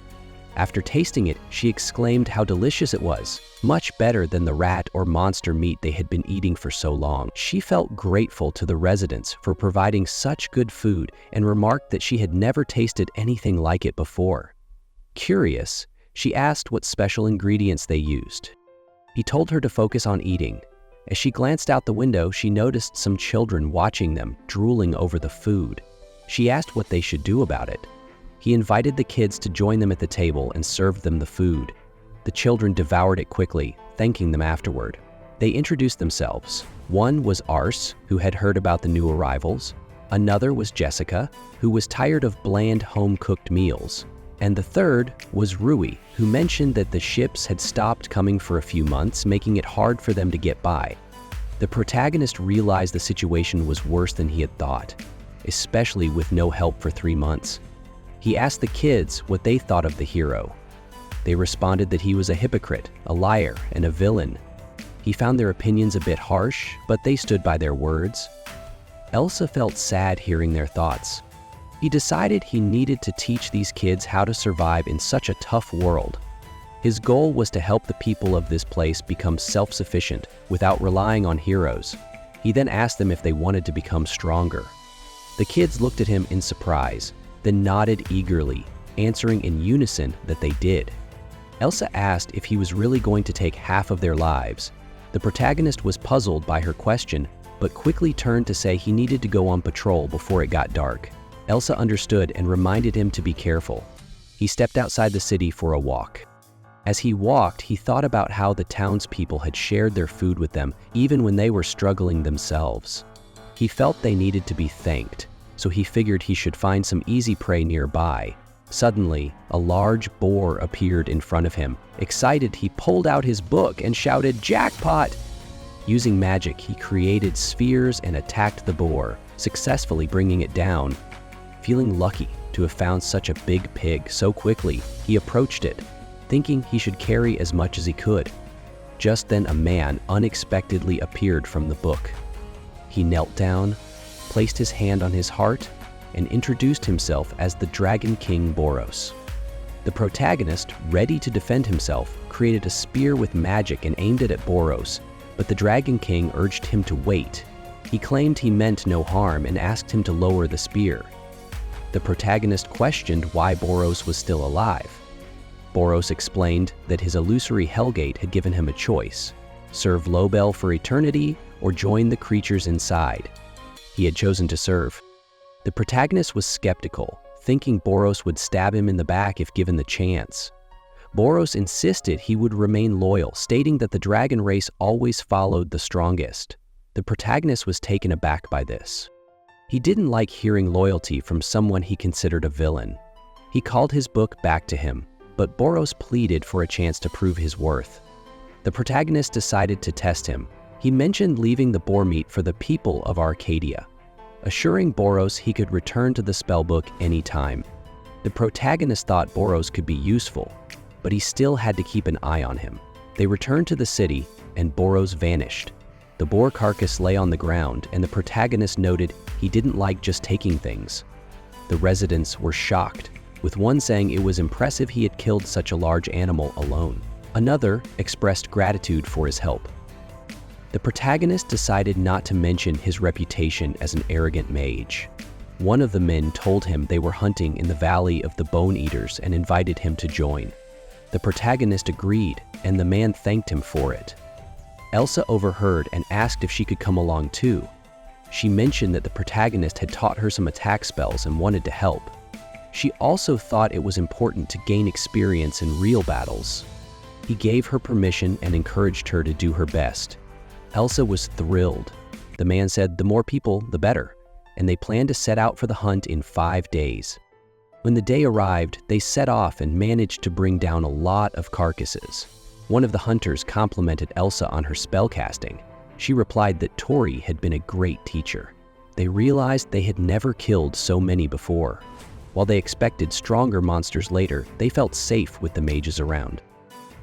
After tasting it, she exclaimed how delicious it was, much better than the rat or monster meat they had been eating for so long. She felt grateful to the residents for providing such good food and remarked that she had never tasted anything like it before. Curious, she asked what special ingredients they used. He told her to focus on eating. As she glanced out the window, she noticed some children watching them, drooling over the food. She asked what they should do about it. He invited the kids to join them at the table and served them the food. The children devoured it quickly, thanking them afterward. They introduced themselves. One was Ars, who had heard about the new arrivals. Another was Jessica, who was tired of bland home-cooked meals. And the third was Rui, who mentioned that the ships had stopped coming for a few months, making it hard for them to get by. The protagonist realized the situation was worse than he had thought, especially with no help for 3 months. He asked the kids what they thought of the hero. They responded that he was a hypocrite, a liar, and a villain. He found their opinions a bit harsh, but they stood by their words. Elsa felt sad hearing their thoughts. He decided he needed to teach these kids how to survive in such a tough world. His goal was to help the people of this place become self-sufficient without relying on heroes. He then asked them if they wanted to become stronger. The kids looked at him in surprise, then nodded eagerly, answering in unison that they did. Elsa asked if he was really going to take half of their lives. The protagonist was puzzled by her question, but quickly turned to say he needed to go on patrol before it got dark. Elsa understood and reminded him to be careful. He stepped outside the city for a walk. As he walked, he thought about how the townspeople had shared their food with them even when they were struggling themselves. He felt they needed to be thanked, so he figured he should find some easy prey nearby. Suddenly, a large boar appeared in front of him. Excited, he pulled out his book and shouted, "Jackpot!" Using magic, he created spheres and attacked the boar, successfully bringing it down. Feeling lucky to have found such a big pig so quickly, he approached it, thinking he should carry as much as he could. Just then, a man unexpectedly appeared from the book. He knelt down, placed his hand on his heart, and introduced himself as the Dragon King Boros. The protagonist, ready to defend himself, created a spear with magic and aimed it at Boros, but the Dragon King urged him to wait. He claimed he meant no harm and asked him to lower the spear. The protagonist questioned why Boros was still alive. Boros explained that his illusory Hellgate had given him a choice: serve Lobel for eternity or join the creatures inside. He had chosen to serve. The protagonist was skeptical, thinking Boros would stab him in the back if given the chance. Boros insisted he would remain loyal, stating that the dragon race always followed the strongest. The protagonist was taken aback by this. He didn't like hearing loyalty from someone he considered a villain. He called his book back to him, but Boros pleaded for a chance to prove his worth. The protagonist decided to test him. He mentioned leaving the boar meat for the people of Arcadia, assuring Boros he could return to the spellbook anytime. The protagonist thought Boros could be useful, but he still had to keep an eye on him. They returned to the city, and Boros vanished. The boar carcass lay on the ground, and the protagonist noted he didn't like just taking things. The residents were shocked, with one saying it was impressive he had killed such a large animal alone. Another expressed gratitude for his help. The protagonist decided not to mention his reputation as an arrogant mage. One of the men told him they were hunting in the Valley of the Bone Eaters and invited him to join. The protagonist agreed, and the man thanked him for it. Elsa overheard and asked if she could come along too. She mentioned that the protagonist had taught her some attack spells and wanted to help. She also thought it was important to gain experience in real battles. He gave her permission and encouraged her to do her best. Elsa was thrilled. The man said the more people, the better, and they planned to set out for the hunt in 5 days. When the day arrived, they set off and managed to bring down a lot of carcasses. One of the hunters complimented Elsa on her spellcasting. She replied that Tori had been a great teacher. They realized they had never killed so many before. While they expected stronger monsters later, they felt safe with the mages around.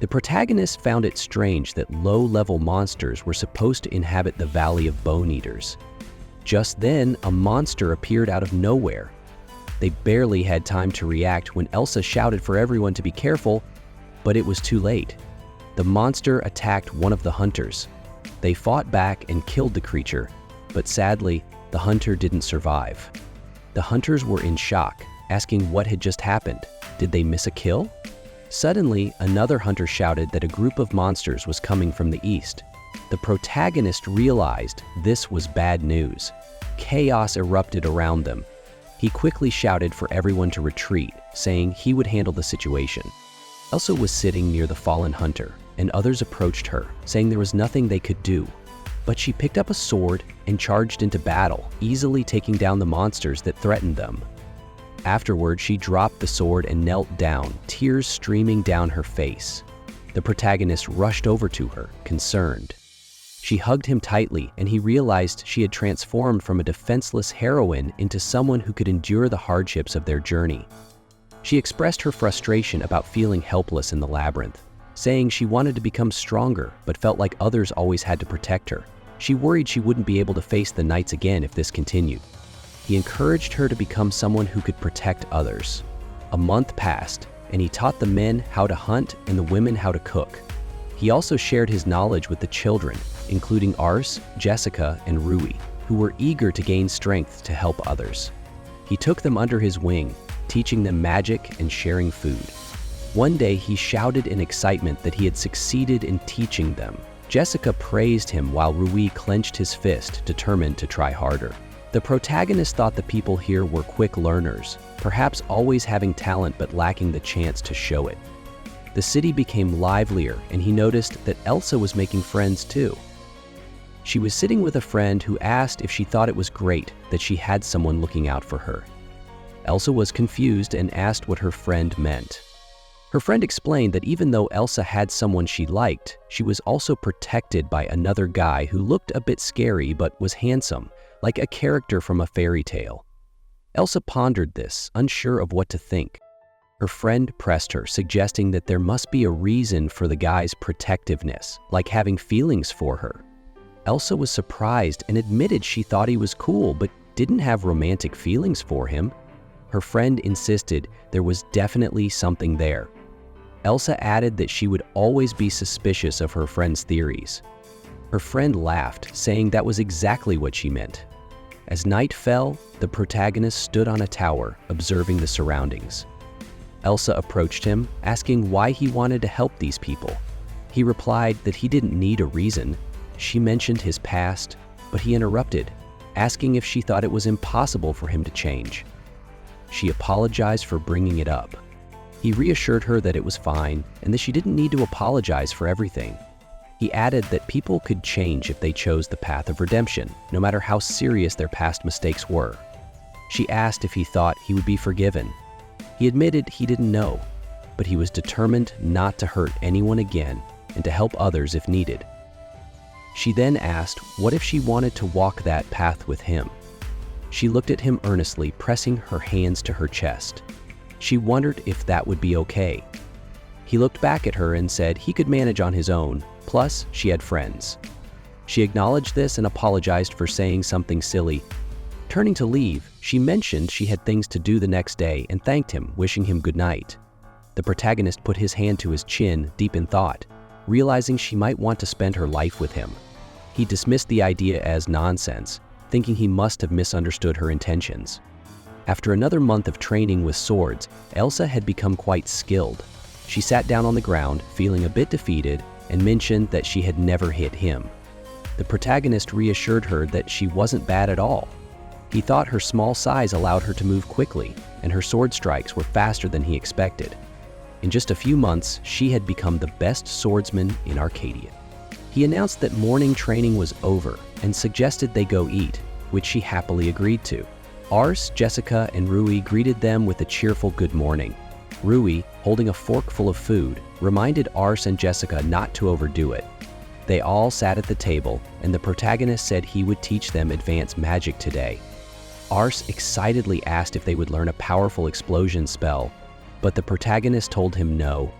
The protagonist found it strange that low-level monsters were supposed to inhabit the Valley of Bone Eaters. Just then, a monster appeared out of nowhere. They barely had time to react when Elsa shouted for everyone to be careful, but it was too late. The monster attacked one of the hunters. They fought back and killed the creature, but sadly, the hunter didn't survive. The hunters were in shock, asking what had just happened. Did they miss a kill? Suddenly, another hunter shouted that a group of monsters was coming from the east. The protagonist realized this was bad news. Chaos erupted around them. He quickly shouted for everyone to retreat, saying he would handle the situation. Elsa was sitting near the fallen hunter, and others approached her, saying there was nothing they could do. But she picked up a sword and charged into battle, easily taking down the monsters that threatened them. Afterward, she dropped the sword and knelt down, tears streaming down her face. The protagonist rushed over to her, concerned. She hugged him tightly, and he realized she had transformed from a defenseless heroine into someone who could endure the hardships of their journey. She expressed her frustration about feeling helpless in the labyrinth, saying she wanted to become stronger but felt like others always had to protect her. She worried she wouldn't be able to face the knights again if this continued. He encouraged her to become someone who could protect others. A month passed, and he taught the men how to hunt and the women how to cook. He also shared his knowledge with the children, including Ars, Jessica, and Rui, who were eager to gain strength to help others. He took them under his wing, teaching them magic and sharing food. One day, he shouted in excitement that he had succeeded in teaching them. Jessica praised him while Rui clenched his fist, determined to try harder. The protagonist thought the people here were quick learners, perhaps always having talent but lacking the chance to show it. The city became livelier, and he noticed that Elsa was making friends too. She was sitting with a friend who asked if she thought it was great that she had someone looking out for her. Elsa was confused and asked what her friend meant. Her friend explained that even though Elsa had someone she liked, she was also protected by another guy who looked a bit scary but was handsome, like a character from a fairy tale. Elsa pondered this, unsure of what to think. Her friend pressed her, suggesting that there must be a reason for the guy's protectiveness, like having feelings for her. Elsa was surprised and admitted she thought he was cool but didn't have romantic feelings for him. Her friend insisted there was definitely something there. Elsa added that she would always be suspicious of her friend's theories. Her friend laughed, saying that was exactly what she meant. As night fell, the protagonist stood on a tower, observing the surroundings. Elsa approached him, asking why he wanted to help these people. He replied that he didn't need a reason. She mentioned his past, but he interrupted, asking if she thought it was impossible for him to change. She apologized for bringing it up. He reassured her that it was fine and that she didn't need to apologize for everything. He added that people could change if they chose the path of redemption, no matter how serious their past mistakes were. She asked if he thought he would be forgiven. He admitted he didn't know, but he was determined not to hurt anyone again and to help others if needed. She then asked what if she wanted to walk that path with him. She looked at him earnestly, pressing her hands to her chest. She wondered if that would be okay. He looked back at her and said he could manage on his own, plus she had friends. She acknowledged this and apologized for saying something silly. Turning to leave, she mentioned she had things to do the next day and thanked him, wishing him good night. The protagonist put his hand to his chin, deep in thought, realizing she might want to spend her life with him. He dismissed the idea as nonsense, thinking he must have misunderstood her intentions. After another month of training with swords, Elsa had become quite skilled. She sat down on the ground, feeling a bit defeated, and mentioned that she had never hit him. The protagonist reassured her that she wasn't bad at all. He thought her small size allowed her to move quickly, and her sword strikes were faster than he expected. In just a few months, she had become the best swordsman in Arcadia. He announced that morning training was over and suggested they go eat, which she happily agreed to. Ars, Jessica, and Rui greeted them with a cheerful good morning. Rui, holding a fork full of food, reminded Ars and Jessica not to overdo it. They all sat at the table, and the protagonist said he would teach them advanced magic today. Ars excitedly asked if they would learn a powerful explosion spell, but the protagonist told him no.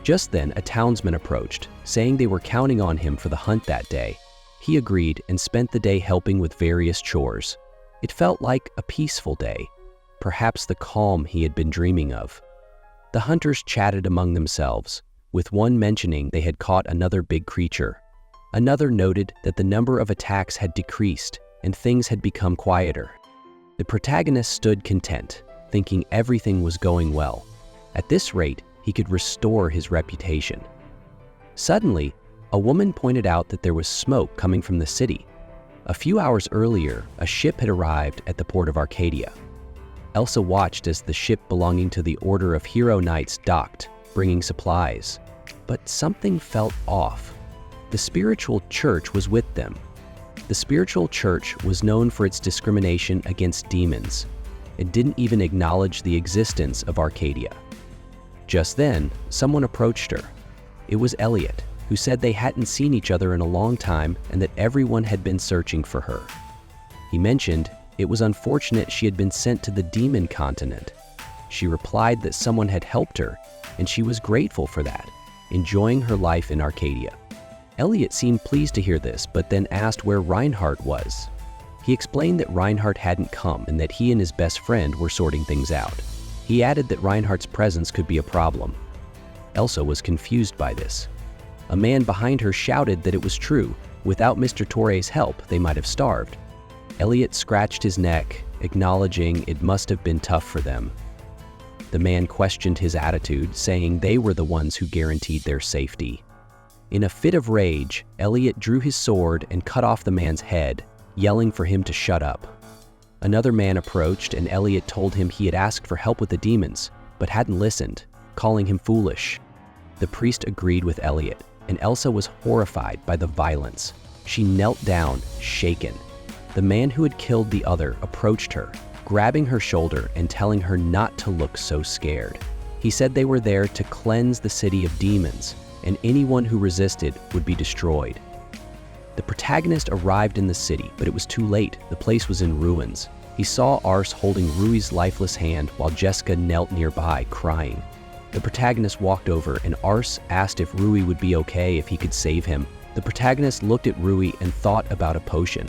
Just then, a townsman approached, saying they were counting on him for the hunt that day. He agreed and spent the day helping with various chores. It felt like a peaceful day, perhaps the calm he had been dreaming of. The hunters chatted among themselves, with one mentioning they had caught another big creature. Another noted that the number of attacks had decreased and things had become quieter. The protagonist stood content, thinking everything was going well. At this rate, he could restore his reputation. Suddenly, a woman pointed out that there was smoke coming from the city. A few hours earlier, a ship had arrived at the port of Arcadia. Elsa watched as the ship belonging to the Order of Hero Knights docked, bringing supplies. But something felt off. The spiritual church was with them. The spiritual church was known for its discrimination against demons. It didn't even acknowledge the existence of Arcadia. Just then, someone approached her. It was Elliot, who said they hadn't seen each other in a long time and that everyone had been searching for her. He mentioned it was unfortunate she had been sent to the demon continent. She replied that someone had helped her, and she was grateful for that, enjoying her life in Arcadia. Elliot seemed pleased to hear this, but then asked where Reinhardt was. He explained that Reinhardt hadn't come and that he and his best friend were sorting things out. He added that Reinhardt's presence could be a problem. Elsa was confused by this. A man behind her shouted that it was true. Without Mr. Torre's help, they might have starved. Elliot scratched his neck, acknowledging it must have been tough for them. The man questioned his attitude, saying they were the ones who guaranteed their safety. In a fit of rage, Elliot drew his sword and cut off the man's head, yelling for him to shut up. Another man approached, and Elliot told him he had asked for help with the demons, but hadn't listened, calling him foolish. The priest agreed with Elliot, and Elsa was horrified by the violence. She knelt down, shaken. The man who had killed the other approached her, grabbing her shoulder and telling her not to look so scared. He said they were there to cleanse the city of demons, and anyone who resisted would be destroyed. The protagonist arrived in the city, but it was too late. The place was in ruins. He saw Ars holding Rui's lifeless hand while Jessica knelt nearby, crying. The protagonist walked over, and Ars asked if Rui would be okay if he could save him. The protagonist looked at Rui and thought about a potion.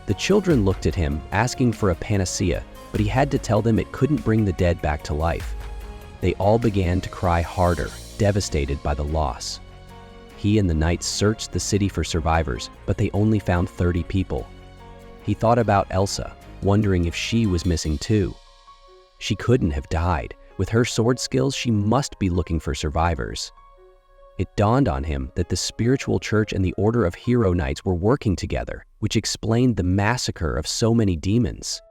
The children looked at him, asking for a panacea, but he had to tell them it couldn't bring the dead back to life. They all began to cry harder, devastated by the loss. He and the knights searched the city for survivors, but they only found 30 people. He thought about Elsa, wondering if she was missing too. She couldn't have died. With her sword skills, she must be looking for survivors. It dawned on him that the spiritual church and the Order of Hero Knights were working together, which explained the massacre of so many demons.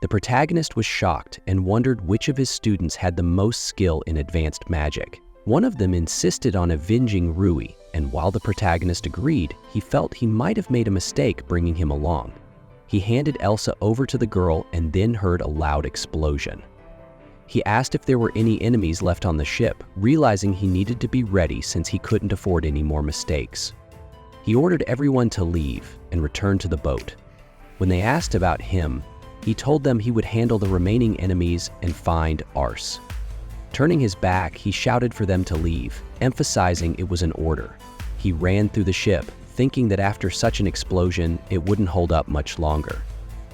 The protagonist was shocked and wondered which of his students had the most skill in advanced magic. One of them insisted on avenging Rui, and while the protagonist agreed, he felt he might have made a mistake bringing him along. He handed Elsa over to the girl and then heard a loud explosion. He asked if there were any enemies left on the ship, realizing he needed to be ready since he couldn't afford any more mistakes. He ordered everyone to leave and return to the boat. When they asked about him, he told them he would handle the remaining enemies and find Ars. Turning his back, he shouted for them to leave, emphasizing it was an order. He ran through the ship, thinking that after such an explosion, it wouldn't hold up much longer.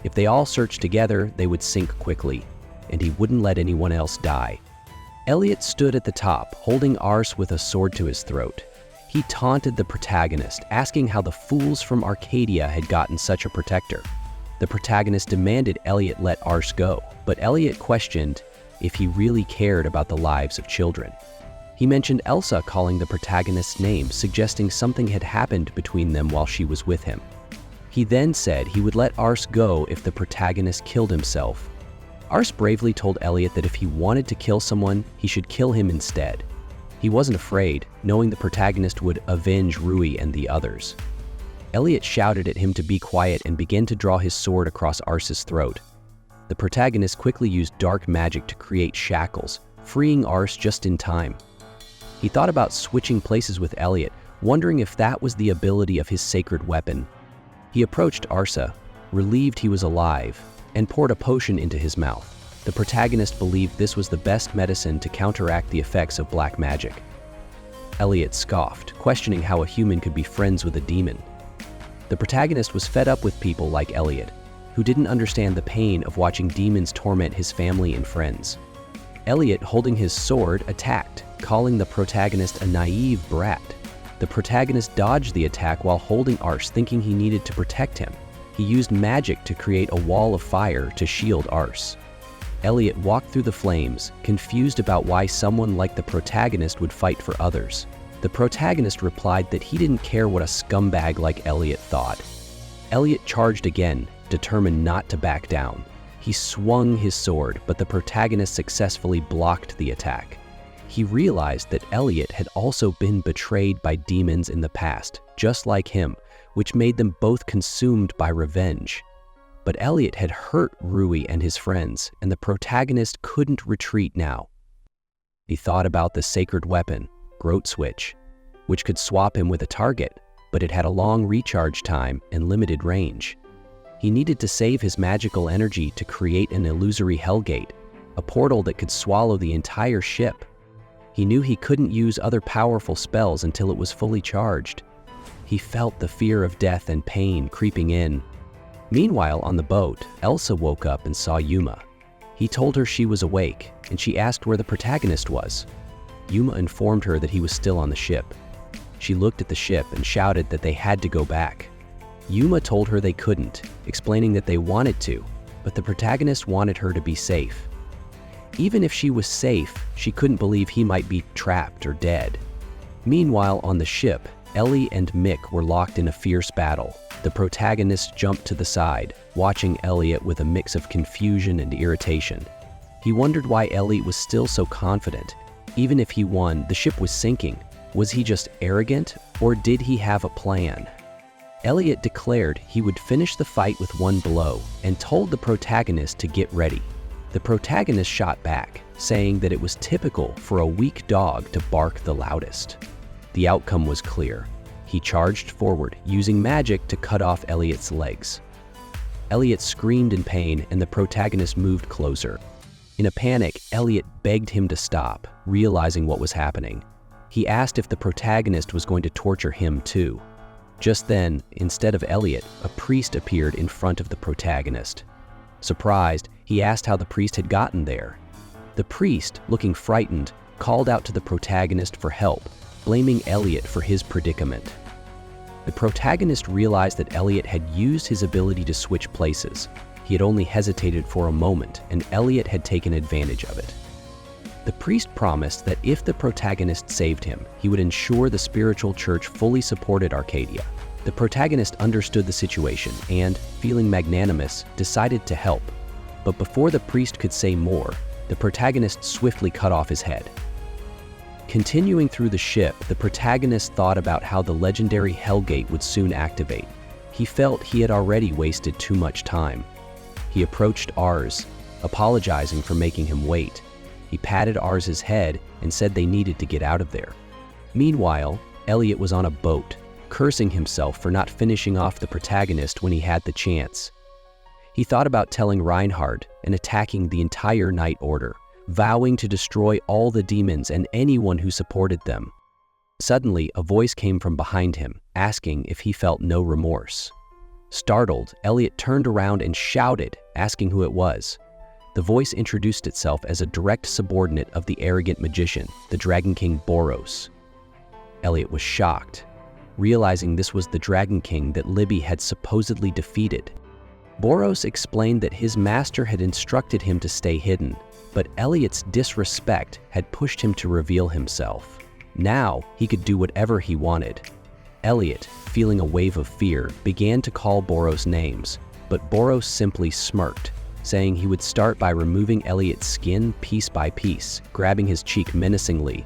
If they all searched together, they would sink quickly, and he wouldn't let anyone else die. Elliot stood at the top, holding Ars with a sword to his throat. He taunted the protagonist, asking how the fools from Arcadia had gotten such a protector. The protagonist demanded Elliot let Ars go, but Elliot questioned if he really cared about the lives of children. He mentioned Elsa calling the protagonist's name, suggesting something had happened between them while she was with him. He then said he would let Ars go if the protagonist killed himself. Ars bravely told Elliot that if he wanted to kill someone, he should kill him instead. He wasn't afraid, knowing the protagonist would avenge Rui and the others. Elliot shouted at him to be quiet and began to draw his sword across Ars's throat. The protagonist quickly used dark magic to create shackles, freeing Ars just in time. He thought about switching places with Elliot, wondering if that was the ability of his sacred weapon. He approached Arsa, relieved he was alive, and poured a potion into his mouth. The protagonist believed this was the best medicine to counteract the effects of black magic. Elliot scoffed, questioning how a human could be friends with a demon. The protagonist was fed up with people like Elliot, who didn't understand the pain of watching demons torment his family and friends. Elliot, holding his sword, attacked, calling the protagonist a naive brat. The protagonist dodged the attack while holding Ars, thinking he needed to protect him. He used magic to create a wall of fire to shield Ars. Elliot walked through the flames, confused about why someone like the protagonist would fight for others. The protagonist replied that he didn't care what a scumbag like Elliot thought. Elliot charged again, determined not to back down. He swung his sword, but the protagonist successfully blocked the attack. He realized that Elliot had also been betrayed by demons in the past, just like him, which made them both consumed by revenge. But Elliot had hurt Rui and his friends, and the protagonist couldn't retreat now. He thought about the sacred weapon, Groat Switch, which could swap him with a target, but it had a long recharge time and limited range. He needed to save his magical energy to create an illusory hellgate, a portal that could swallow the entire ship. He knew he couldn't use other powerful spells until it was fully charged. He felt the fear of death and pain creeping in. Meanwhile, on the boat, Elsa woke up and saw Yuma. He told her she was awake, and she asked where the protagonist was. Yuma informed her that he was still on the ship. She looked at the ship and shouted that they had to go back. Yuma told her they couldn't, explaining that they wanted to, but the protagonist wanted her to be safe. Even if she was safe, she couldn't believe he might be trapped or dead. Meanwhile, on the ship, Ellie and Mick were locked in a fierce battle. The protagonist jumped to the side, watching Elliot with a mix of confusion and irritation. He wondered why Ellie was still so confident. Even if he won, the ship was sinking. Was he just arrogant, or did he have a plan? Elliot declared he would finish the fight with one blow and told the protagonist to get ready. The protagonist shot back, saying that it was typical for a weak dog to bark the loudest. The outcome was clear. He charged forward, using magic to cut off Elliot's legs. Elliot screamed in pain, and the protagonist moved closer. In a panic, Elliot begged him to stop, realizing what was happening. He asked if the protagonist was going to torture him too. Just then, instead of Elliot, a priest appeared in front of the protagonist. Surprised, he asked how the priest had gotten there. The priest, looking frightened, called out to the protagonist for help, blaming Elliot for his predicament. The protagonist realized that Elliot had used his ability to switch places. He had only hesitated for a moment, and Elliot had taken advantage of it. The priest promised that if the protagonist saved him, he would ensure the spiritual church fully supported Arcadia. The protagonist understood the situation and, feeling magnanimous, decided to help. But before the priest could say more, the protagonist swiftly cut off his head. Continuing through the ship, the protagonist thought about how the legendary Hellgate would soon activate. He felt he had already wasted too much time. He approached Ars, apologizing for making him wait. He patted Ars's head and said they needed to get out of there. Meanwhile, Elliot was on a boat, cursing himself for not finishing off the protagonist when he had the chance. He thought about telling Reinhard and attacking the entire Night Order, vowing to destroy all the demons and anyone who supported them. Suddenly, a voice came from behind him, asking if he felt no remorse. Startled, Elliot turned around and shouted, asking who it was. The voice introduced itself as a direct subordinate of the arrogant magician, the Dragon King Boros. Elliot was shocked, realizing this was the Dragon King that Libby had supposedly defeated. Boros explained that his master had instructed him to stay hidden, but Elliot's disrespect had pushed him to reveal himself. Now, he could do whatever he wanted. Elliot, feeling a wave of fear, began to call Boros names, but Boros simply smirked, saying he would start by removing Elliot's skin piece by piece, grabbing his cheek menacingly,